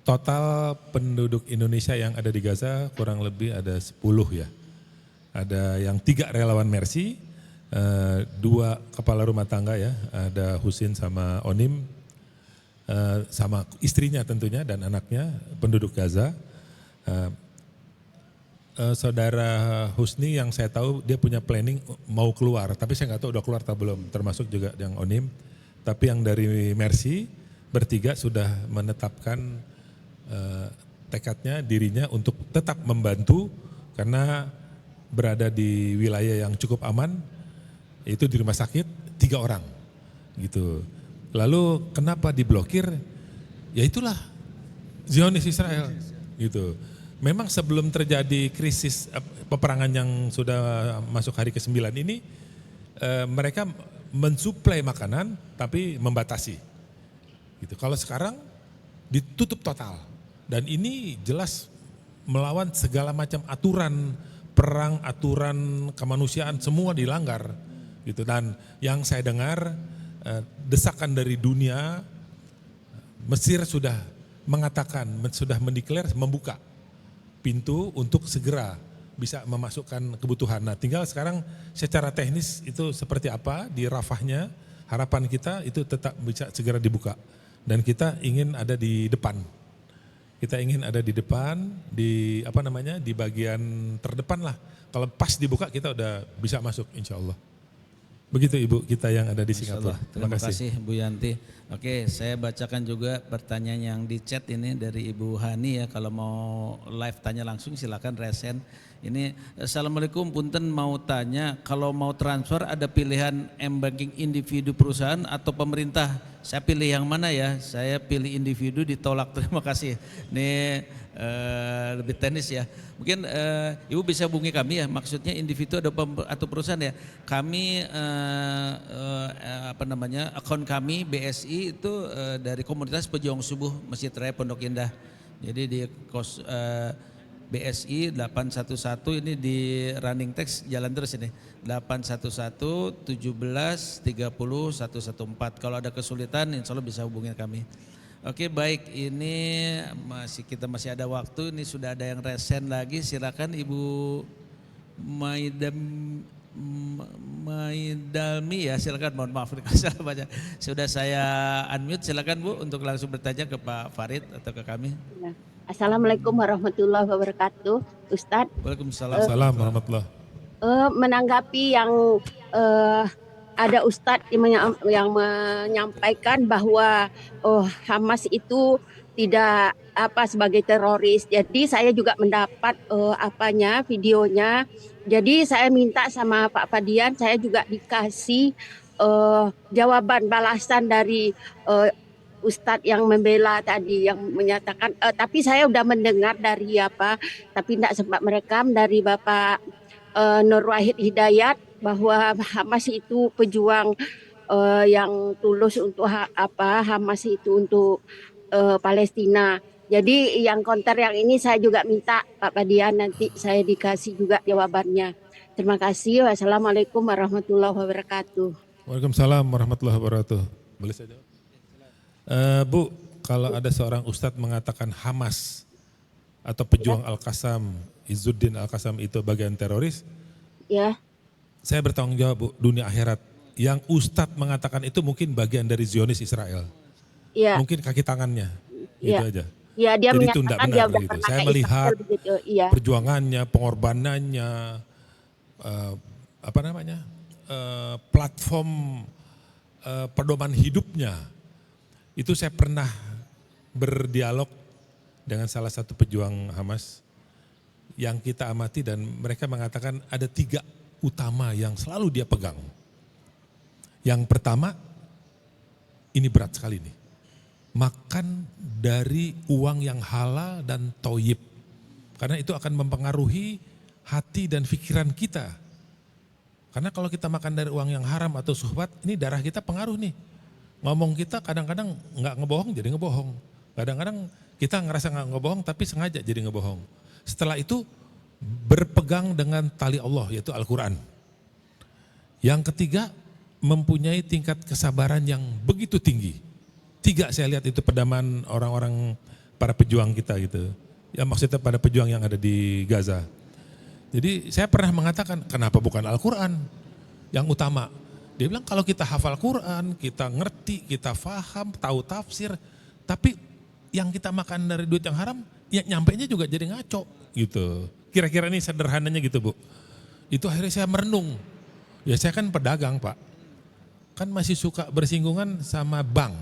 Total penduduk Indonesia yang ada di Gaza kurang lebih ada 10 ya. Ada yang 3 relawan Mercy, 2 kepala rumah tangga ya, ada Husin sama Onim, sama istrinya tentunya dan anaknya penduduk Gaza. Saudara Husni yang saya tahu dia punya planning mau keluar, tapi saya nggak tahu udah keluar atau belum, termasuk juga yang Onim. Tapi yang dari Mercy bertiga sudah menetapkan tekadnya dirinya untuk tetap membantu karena berada di wilayah yang cukup aman, itu di rumah sakit 3 orang gitu. Lalu kenapa diblokir? Ya itulah Zionis Israel gitu. Memang sebelum terjadi krisis peperangan yang sudah masuk hari ke-9 ini, mereka mensuplai makanan tapi membatasi gitu. Kalau sekarang ditutup total. Dan ini jelas melawan segala macam aturan perang, aturan kemanusiaan semua dilanggar gitu. Dan yang saya dengar desakan dari dunia, Mesir sudah mengatakan, sudah mendeklar membuka pintu untuk segera bisa memasukkan kebutuhan. Nah tinggal sekarang secara teknis itu seperti apa di Rafahnya, harapan kita itu tetap bisa segera dibuka. Dan kita ingin ada di depan. Kita ingin ada di depan, di di bagian terdepan lah. Kalau pas dibuka kita udah bisa masuk insya Allah. Begitu Ibu kita yang ada di Singapura. Terima kasih Bu Yanti. Oke, saya bacakan juga pertanyaan yang di chat ini dari Ibu Hani ya. Kalau mau live tanya langsung silakan resen. Ini Assalamualaikum, punten mau tanya kalau mau transfer ada pilihan M-Banking individu perusahaan atau pemerintah. Saya pilih yang mana ya? Saya pilih individu ditolak. Terima kasih. Ini lebih teknis ya. Mungkin Ibu bisa hubungi kami ya. Maksudnya individu atau perusahaan ya. Kami akun kami BSI itu dari komunitas pejuang subuh Masjid Raya Pondok Indah. Jadi di BSI 811 ini di running text jalan terus ini 811 17 30 114. Kalau ada kesulitan insya Allah bisa hubungi kami. Oke baik, ini kita masih ada waktu, ini sudah ada yang resen lagi, silakan Ibu Maidalmi ya, silakan, mohon maaf kalau salah baca. Sudah saya unmute, silakan Bu untuk langsung bertanya ke Pak Farid atau ke kami. Assalamualaikum warahmatullahi wabarakatuh, Ustadz. Waalaikumsalam warahmatullahi. Menanggapi yang ada Ustadz yang menyampaikan bahwa Hamas itu tidak sebagai teroris. Jadi saya juga mendapat videonya. Jadi saya minta sama Pak Fadian, saya juga dikasih jawaban balasan dari Ustadz yang membela tadi yang menyatakan, tapi saya udah mendengar dari tapi tidak sempat merekam dari Bapak Nur Wahid Hidayat bahwa Hamas itu pejuang yang tulus untuk Hamas itu untuk Palestina. Jadi yang counter yang ini saya juga minta Pak Fadian, nanti saya dikasih juga jawabannya. Terima kasih. Wassalamualaikum warahmatullahi wabarakatuh. Waalaikumsalam warahmatullahi wabarakatuh. Boleh saya jawab? Bu, kalau ada seorang ustadz mengatakan Hamas atau pejuang Al-Qassam, Izzuddin Al-Qassam itu bagian teroris, ya. Saya bertanggung jawab Bu, dunia akhirat. Yang ustadz mengatakan itu mungkin bagian dari Zionis Israel. Ya. Mungkin kaki tangannya, gitu aja. Ya, dia jadi itu menyatakan tidak dia benar gitu. Saya melihat perjuangannya, pengorbanannya, platform pedoman hidupnya. Itu saya pernah berdialog dengan salah satu pejuang Hamas yang kita amati dan mereka mengatakan ada 3 utama yang selalu dia pegang. Yang pertama, ini berat sekali nih, makan dari uang yang halal dan toyib. Karena itu akan mempengaruhi hati dan pikiran kita. Karena kalau kita makan dari uang yang haram atau suhbat, ini darah kita pengaruh nih. Ngomong kita kadang-kadang nggak ngebohong jadi ngebohong. Kadang-kadang kita ngerasa nggak ngebohong tapi sengaja jadi ngebohong. Setelah itu berpegang dengan tali Allah yaitu Al-Quran. Yang ketiga mempunyai tingkat kesabaran yang begitu tinggi. 3 saya lihat itu pedoman orang-orang para pejuang kita gitu. Ya maksudnya pada pejuang yang ada di Gaza. Jadi saya pernah mengatakan kenapa bukan Al-Quran yang utama. Dia bilang kalau kita hafal Quran, kita ngerti, kita faham, tahu tafsir. Tapi yang kita makan dari duit yang haram, ya nyampainya juga jadi ngaco gitu. Kira-kira ini sederhananya gitu Bu. Itu akhirnya saya merenung. Ya saya kan pedagang Pak. Kan masih suka bersinggungan sama bank.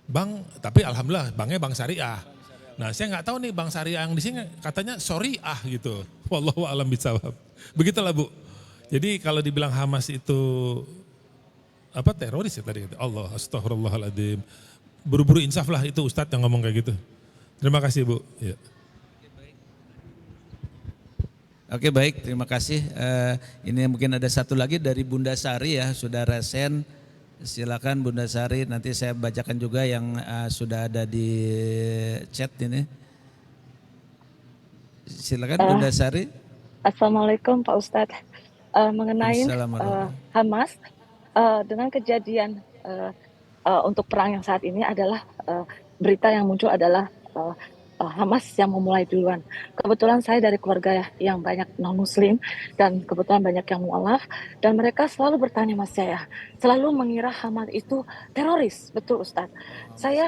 Bank, tapi alhamdulillah banknya bank syariah. Nah saya nggak tahu nih bank syariah yang di sini katanya syariah gitu. Wallahu a'lam bishawab. Begitulah Bu. Jadi kalau dibilang Hamas itu apa teroris ya tadi kata Allah astagfirullahaladzim. Buru-buru insaf lah itu Ustadz yang ngomong kayak gitu. Terima kasih Bu. Ya. Oke baik, terima kasih. Ini mungkin ada satu lagi dari Bunda Sari ya, sudah resen. Silakan Bunda Sari, nanti saya bacakan juga yang sudah ada di chat ini. Silakan Bunda Sari. Assalamualaikum Pak Ustadz. Mengenai Hamas, dengan kejadian untuk perang yang saat ini adalah berita yang muncul adalah Hamas yang memulai duluan. Kebetulan saya dari keluarga yang banyak non-muslim dan kebetulan banyak yang mu'alaf dan mereka selalu bertanya Mas Jaya, selalu mengira Hamas itu teroris, betul Ustadz. Saya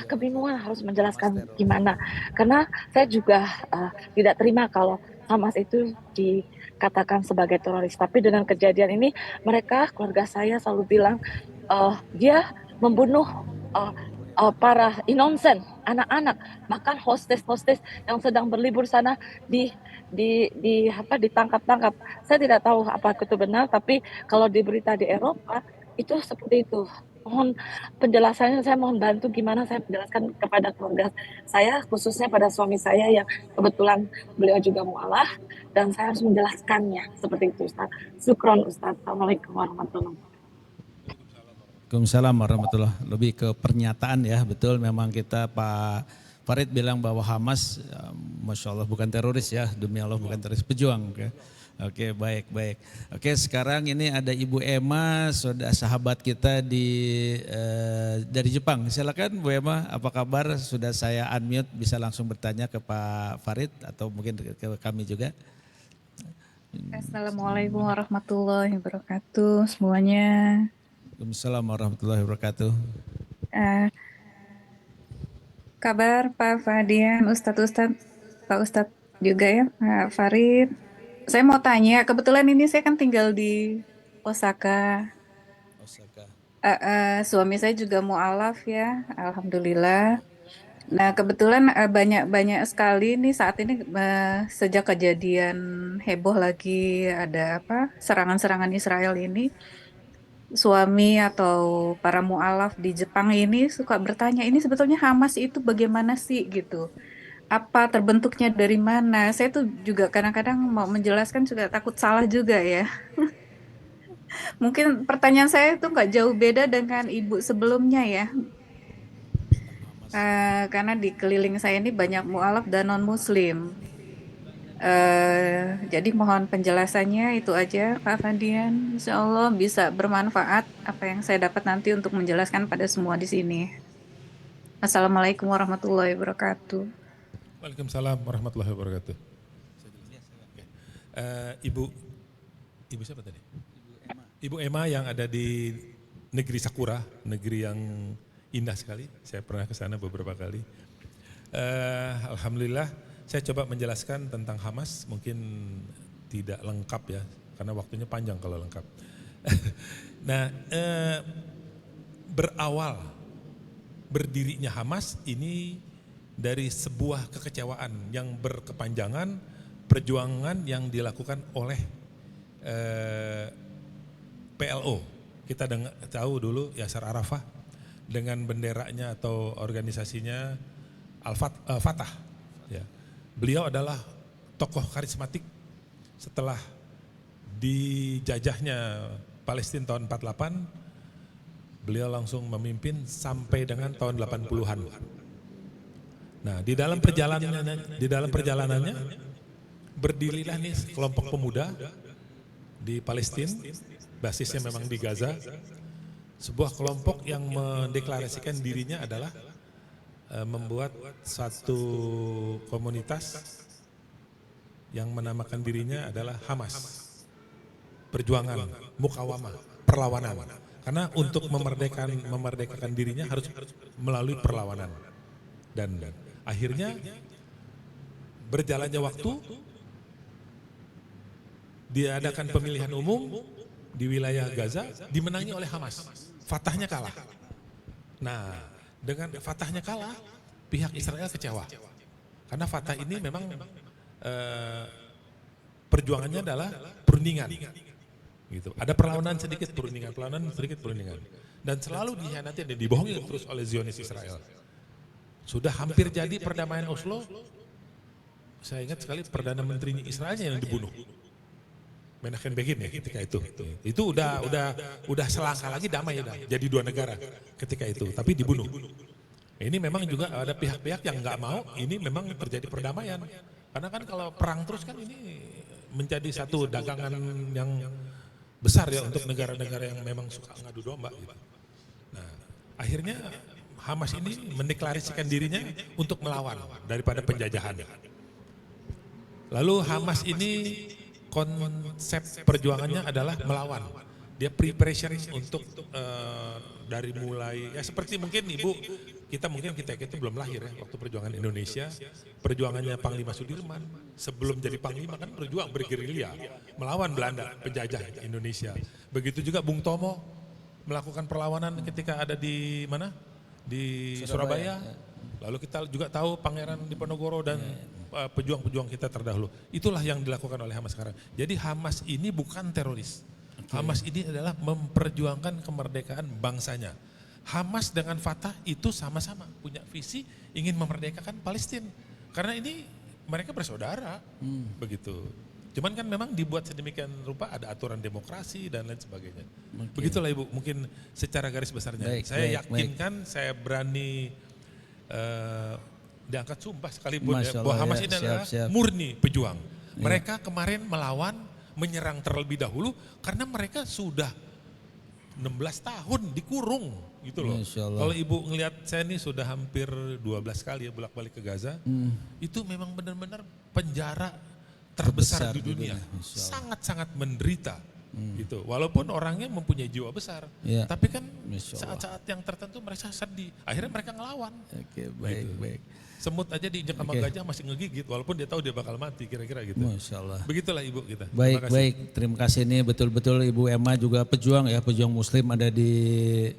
kebingungan harus menjelaskan gimana, karena saya juga tidak terima kalau Hamas itu dikatakan sebagai teroris. Tapi dengan kejadian ini mereka, keluarga saya selalu bilang dia membunuh para innocent, anak-anak, bahkan hostes-hostes yang sedang berlibur sana ditangkap-tangkap. Saya tidak tahu apa itu benar, tapi kalau di berita di Eropa itu seperti itu. Mohon penjelasannya, saya mohon bantu gimana saya menjelaskan kepada keluarga saya, khususnya pada suami saya yang kebetulan beliau juga mu'alaf dan saya harus menjelaskannya seperti itu Ustaz. Syukron Ustaz. Assalamualaikum warahmatullahi wabarakatuh. Waalaikumsalam warahmatullahi wabarakatuh. Lebih ke pernyataan ya, betul memang kita Pak Farid bilang bahwa Hamas, Masya Allah bukan teroris ya, demi Allah bukan teroris, pejuang. Oke, baik. Oke, sekarang ini ada Ibu Emma, sahabat kita dari Jepang. Silakan Bu Emma, apa kabar? Sudah saya unmute, bisa langsung bertanya ke Pak Farid atau mungkin ke kami juga. Assalamualaikum warahmatullahi wabarakatuh semuanya. Waalaikumsalam warahmatullahi wabarakatuh. Kabar Pak Fadian, Pak Ustadz juga ya, Pak Farid. Saya mau tanya, kebetulan ini saya kan tinggal di Osaka. Suami saya juga mu'alaf ya, alhamdulillah. Nah kebetulan banyak sekali nih saat ini sejak kejadian heboh lagi ada serangan-serangan Israel ini. Suami atau para mu'alaf di Jepang ini suka bertanya, ini sebetulnya Hamas itu bagaimana sih gitu? Apa terbentuknya dari mana? Saya tuh juga kadang-kadang mau menjelaskan juga takut salah juga ya. Mungkin pertanyaan saya itu nggak jauh beda dengan ibu sebelumnya ya. Karena di keliling saya ini banyak mu'alaf dan non-muslim. Jadi mohon penjelasannya itu aja Pak Fadian. Insya Allah bisa bermanfaat apa yang saya dapat nanti untuk menjelaskan pada semua di sini. Assalamualaikum warahmatullahi wabarakatuh. Waalaikumsalam warahmatullahi wabarakatuh. Ibu siapa tadi? Ibu Emma yang ada di negeri Sakura, negeri yang indah sekali. Saya pernah ke sana beberapa kali. Alhamdulillah. Saya coba menjelaskan tentang Hamas, mungkin tidak lengkap ya, karena waktunya panjang kalau lengkap. Nah, berawal berdirinya Hamas ini dari sebuah kekecewaan yang berkepanjangan, perjuangan yang dilakukan oleh PLO. Kita tahu dulu Yasser Arafat dengan benderanya atau organisasinya Al-Fatah. Ya. Beliau adalah tokoh karismatik setelah dijajahnya Palestina tahun 48, beliau langsung memimpin sampai dengan tahun 80-an. Nah, di dalam perjalanannya berdirilah nih kelompok pemuda di Palestina, basisnya memang di Gaza, sebuah kelompok yang mendeklarasikan dirinya adalah membuat satu komunitas yang menamakan dirinya adalah Hamas, perjuangan, mukawamah, perlawanan. Karena untuk memerdekakan dirinya harus melalui perlawanan. Dan akhirnya berjalannya waktu, diadakan pemilihan umum di wilayah Gaza, dimenangi oleh Hamas. Fatahnya kalah. Nah, dengan Fatahnya kalah, pihak Israel kecewa. Karena Fatah ini memang perjuangannya adalah perundingan. Gitu. Ada perlawanan sedikit perundingan, dan selalu dikhianati dan dibohongi terus oleh Zionis Israel. Sudah hampir jadi perdamaian Oslo, saya ingat sekali Perdana Menterinya Israelnya yang dibunuh, Menachem Begin ya ketika itu. Itu udah selangkah lagi damai ya, jadi dua negara ketika itu, tapi dibunuh. Ini memang juga ada pihak-pihak yang nggak mau ini memang terjadi perdamaian, karena kan kalau perang terus kan ini menjadi satu dagangan yang besar ya untuk negara-negara yang memang suka ngadu domba. Gitu. Nah, akhirnya Hamas ini mendeklarasikan dirinya untuk melawan daripada penjajahan. Lalu Hamas ini konsep perjuangannya adalah melawan. Dia preparation untuk dari mulai ya seperti mungkin kita itu belum lahir ya waktu perjuangan Indonesia, perjuangannya Panglima Sudirman sebelum jadi Panglima kan berjuang bergerilya melawan Belanda penjajah Indonesia. Begitu juga Bung Tomo melakukan perlawanan ketika ada di mana? Di Surabaya. Lalu kita juga tahu Pangeran Diponegoro dan pejuang-pejuang kita terdahulu. Itulah yang dilakukan oleh Hamas sekarang. Jadi Hamas ini bukan teroris. Hamas ini adalah memperjuangkan kemerdekaan bangsanya. Hamas dengan Fatah itu sama-sama punya visi ingin memerdekakan Palestina. Karena ini mereka bersaudara, begitu. Cuman kan memang dibuat sedemikian rupa ada aturan demokrasi dan lain sebagainya. Begitulah Ibu, mungkin secara garis besarnya. Saya yakinkan, saya berani diangkat sumpah sekalipun ya, bahwa Hamas ini adalah murni pejuang. Mereka kemarin melawan, menyerang terlebih dahulu karena mereka sudah 16 tahun dikurung gitu loh. Kalau Ibu ngelihat saya ini sudah hampir 12 kali ya bolak-balik ke Gaza, itu memang benar-benar penjara terbesar di dunia. Sangat-sangat menderita gitu. Walaupun orangnya mempunyai jiwa besar, tapi kan saat-saat yang tertentu mereka sedih. Akhirnya mereka ngelawan. Baik. Semut aja diinjak sama gajah masih ngegigit walaupun dia tahu dia bakal mati kira-kira gitu. Masya Allah. Begitulah Ibu kita. Baik. Terima kasih ini betul-betul Ibu Emma juga pejuang ya, pejuang Muslim ada di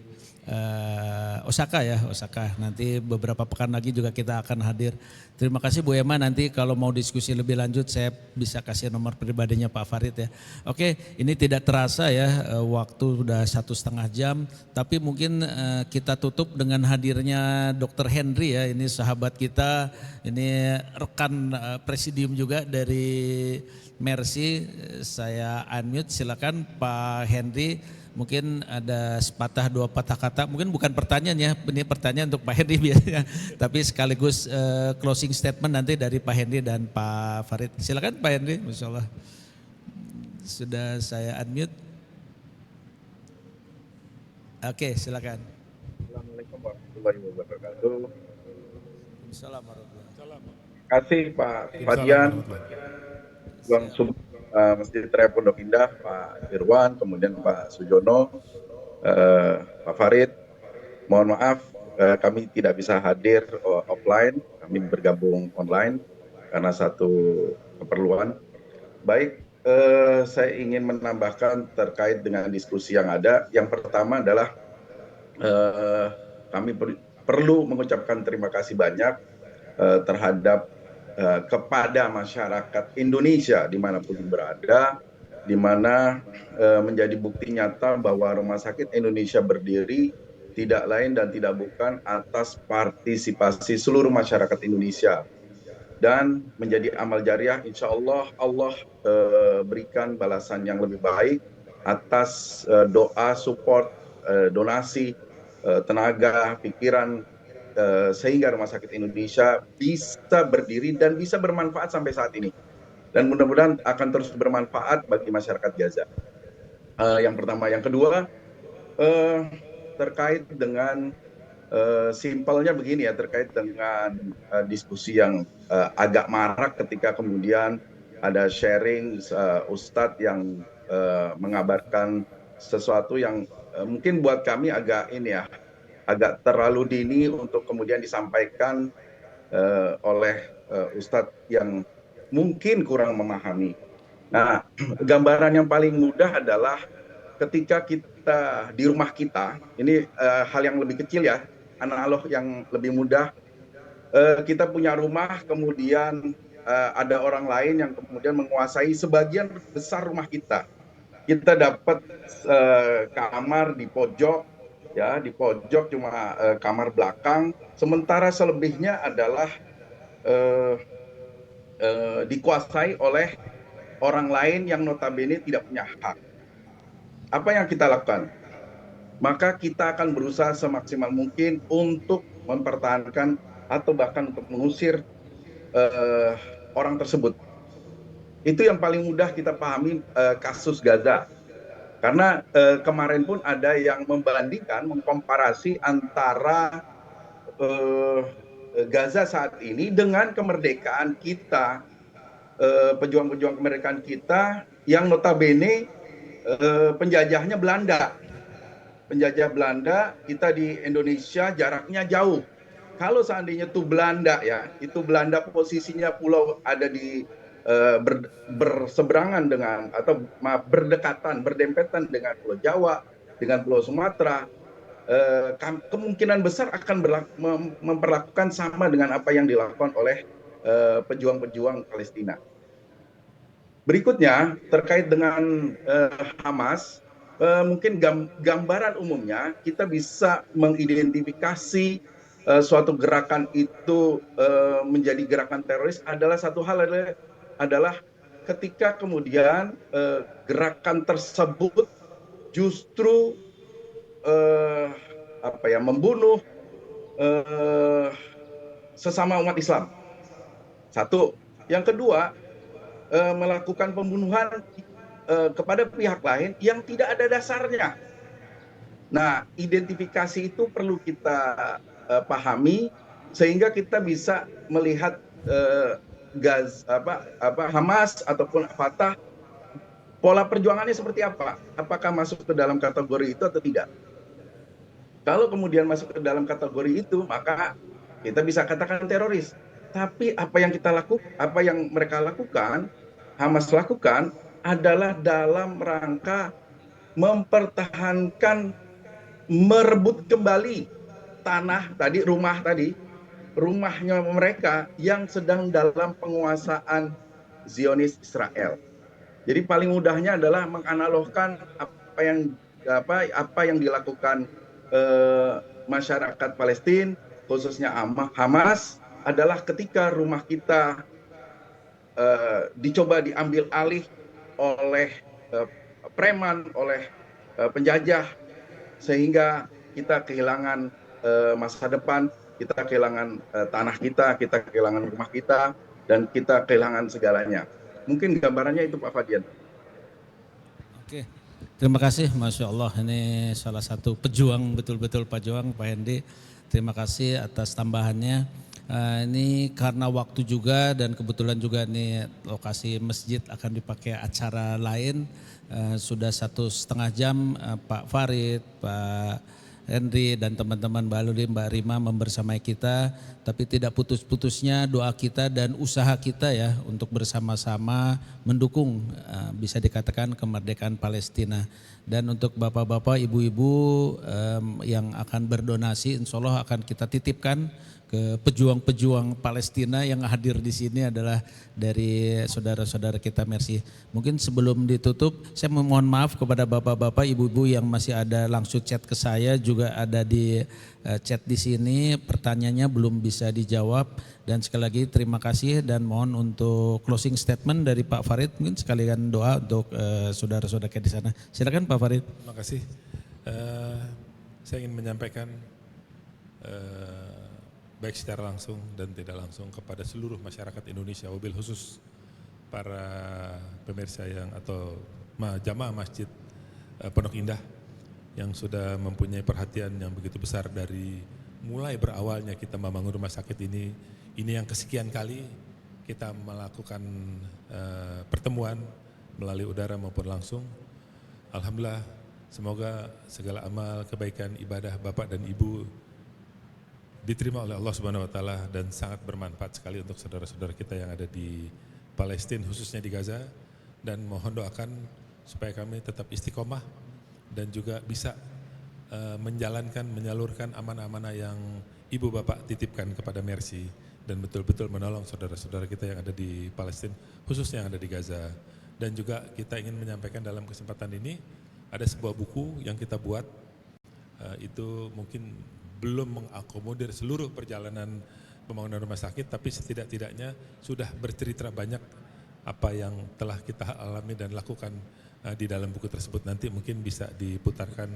Osaka ya, Osaka. Nanti beberapa pekan lagi juga kita akan hadir. Terima kasih Bu Emma, nanti kalau mau diskusi lebih lanjut saya bisa kasih nomor pribadinya Pak Farid ya. Oke, ini tidak terasa ya, waktu sudah 1,5 jam, tapi mungkin kita tutup dengan hadirnya Dr. Henry ya, ini sahabat kita, ini rekan presidium juga dari Mercy. Saya unmute, silakan Pak Henry. Mungkin ada sepatah dua patah kata, mungkin bukan pertanyaan ya, ini pertanyaan untuk Pak Henry biasanya, tapi sekaligus closing statement nanti dari Pak Henry dan Pak Farid. Silakan Pak Henry, Masya Allah. Sudah saya unmute. Oke, silakan. Assalamualaikum warahmatullahi wabarakatuh. Assalamualaikum. Terima kasih Pak Fadian, Bang Masjid Raya Pondok Indah, Pak Irwan, kemudian Pak Sujono, Pak Farid. Mohon maaf kami tidak bisa hadir offline, kami bergabung online karena satu keperluan. Baik, saya ingin menambahkan terkait dengan diskusi yang ada. Yang pertama adalah kami perlu mengucapkan terima kasih banyak terhadap kepada masyarakat Indonesia dimanapun berada, di mana menjadi bukti nyata bahwa Rumah Sakit Indonesia berdiri tidak lain dan tidak bukan atas partisipasi seluruh masyarakat Indonesia, dan menjadi amal jariah. Insya Allah Allah berikan balasan yang lebih baik atas doa, support, donasi, tenaga, pikiran, sehingga Rumah Sakit Indonesia bisa berdiri dan bisa bermanfaat sampai saat ini. Dan mudah-mudahan akan terus bermanfaat bagi masyarakat Gaza. Yang pertama. Yang kedua, terkait dengan simpelnya begini ya, terkait dengan diskusi yang agak marak ketika kemudian ada sharing Ustadz yang mengabarkan sesuatu yang mungkin buat kami agak agak terlalu dini untuk kemudian disampaikan oleh Ustadz yang mungkin kurang memahami. Nah, gambaran yang paling mudah adalah ketika kita di rumah kita, ini hal yang lebih kecil ya, analog yang lebih mudah, kita punya rumah, kemudian ada orang lain yang kemudian menguasai sebagian besar rumah kita. Kita dapat kamar di pojok, ya di pojok cuma kamar belakang, sementara selebihnya adalah dikuasai oleh orang lain yang notabene tidak punya hak. Apa yang kita lakukan? Maka kita akan berusaha semaksimal mungkin untuk mempertahankan atau bahkan untuk mengusir orang tersebut. Itu yang paling mudah kita pahami kasus Gaza. Karena kemarin pun ada yang membandingkan, mengkomparasi antara Gaza saat ini dengan kemerdekaan kita, pejuang-pejuang kemerdekaan kita yang notabene penjajahnya Belanda. Penjajah Belanda, kita di Indonesia jaraknya jauh. Kalau seandainya itu Belanda ya, itu Belanda posisinya pulau ada di berseberangan dengan atau berdekatan, berdempetan dengan Pulau Jawa, dengan Pulau Sumatera, kemungkinan besar akan memperlakukan sama dengan apa yang dilakukan oleh pejuang-pejuang Palestina. Berikutnya terkait dengan Hamas, mungkin gambaran umumnya kita bisa mengidentifikasi suatu gerakan itu menjadi gerakan teroris adalah satu hal adalah ketika kemudian gerakan tersebut justru membunuh sesama umat Islam. Satu, yang kedua melakukan pembunuhan kepada pihak lain yang tidak ada dasarnya. Nah, identifikasi itu perlu kita pahami sehingga kita bisa melihat Hamas ataupun Fatah pola perjuangannya seperti apa? Apakah masuk ke dalam kategori itu atau tidak? Kalau kemudian masuk ke dalam kategori itu, maka kita bisa katakan teroris. Tapi apa yang mereka lakukan, Hamas lakukan adalah dalam rangka mempertahankan, merebut kembali tanah tadi, rumahnya mereka yang sedang dalam penguasaan Zionis Israel. Jadi paling mudahnya adalah menganalogkan apa yang dilakukan masyarakat Palestina, khususnya Hamas, adalah ketika rumah kita dicoba diambil alih oleh preman, oleh penjajah, sehingga kita kehilangan masa depan, kita kehilangan tanah kita kehilangan rumah kita, dan kita kehilangan segalanya. Mungkin gambarannya itu Pak Fadian. Oke, terima kasih, Masya Allah. Ini salah satu pejuang, betul-betul pejuang Pak Hendi. Terima kasih atas tambahannya. Ini karena waktu juga dan kebetulan juga nih lokasi masjid akan dipakai acara lain. Sudah 1,5 jam Pak Farid, Pak Henry dan teman-teman Mbak Luli, Mbak Rima membersamai kita, tapi tidak putus-putusnya doa kita dan usaha kita ya untuk bersama-sama mendukung bisa dikatakan kemerdekaan Palestina. Dan untuk bapak-bapak, ibu-ibu yang akan berdonasi, insya Allah akan kita titipkan ke pejuang-pejuang Palestina yang hadir di sini adalah dari saudara-saudara kita Mercy. Mungkin sebelum ditutup, saya memohon maaf kepada bapak-bapak, ibu-ibu yang masih ada langsung chat ke saya, juga ada di chat di sini, pertanyaannya belum bisa dijawab. Dan sekali lagi terima kasih dan mohon untuk closing statement dari Pak Farid, mungkin sekalian doa untuk saudara-saudara kita di sana. Silakan Pak Farid. Terima kasih. Saya ingin menyampaikan baik secara langsung dan tidak langsung kepada seluruh masyarakat Indonesia, wabil khusus para pemirsa atau jamaah masjid Pondok Indah yang sudah mempunyai perhatian yang begitu besar dari mulai berawalnya kita membangun rumah sakit ini yang kesekian kali kita melakukan pertemuan melalui udara maupun langsung. Alhamdulillah, semoga segala amal kebaikan ibadah Bapak dan Ibu diterima oleh Allah Subhanahu wa taala dan sangat bermanfaat sekali untuk saudara-saudara kita yang ada di Palestina, khususnya di Gaza, dan mohon doakan supaya kami tetap istiqomah dan juga bisa menyalurkan amanah-amanah yang Ibu Bapak titipkan kepada Mercy dan betul-betul menolong saudara-saudara kita yang ada di Palestina, khususnya yang ada di Gaza. Dan juga kita ingin menyampaikan dalam kesempatan ini ada sebuah buku yang kita buat, itu mungkin belum mengakomodir seluruh perjalanan pembangunan rumah sakit, tapi setidak-tidaknya sudah bercerita banyak apa yang telah kita alami dan lakukan di dalam buku tersebut. Nanti mungkin bisa diputarkan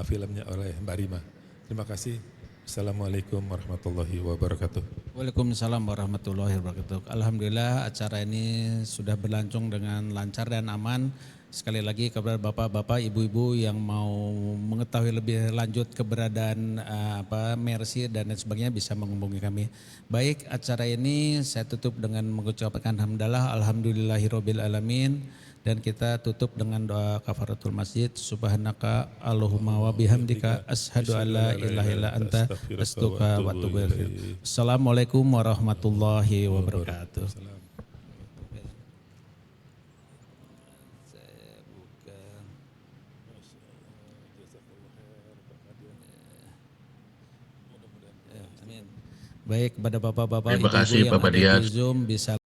filmnya oleh Mbak Rima. Terima kasih. Assalamualaikum warahmatullahi wabarakatuh. Waalaikumsalam warahmatullahi wabarakatuh. Alhamdulillah acara ini sudah berlangsung dengan lancar dan aman. Sekali lagi kepada bapak-bapak, ibu-ibu yang mau mengetahui lebih lanjut keberadaan Mercy dan lain sebagainya bisa menghubungi kami. Baik, acara ini saya tutup dengan mengucapkan hamdalah alhamdulillahirabbil alamin, dan kita tutup dengan doa kafaratul masjid. Subhanaka Allahumma wa bihamdika asyhadu an la ilaha illa anta astaghfiruka wa atubu ilaik. Assalamualaikum warahmatullahi wabarakatuh. Baik, kepada bapak-bapak, Terima kasih ibu-ibu yang Bapak ada Dias. di Zoom bisa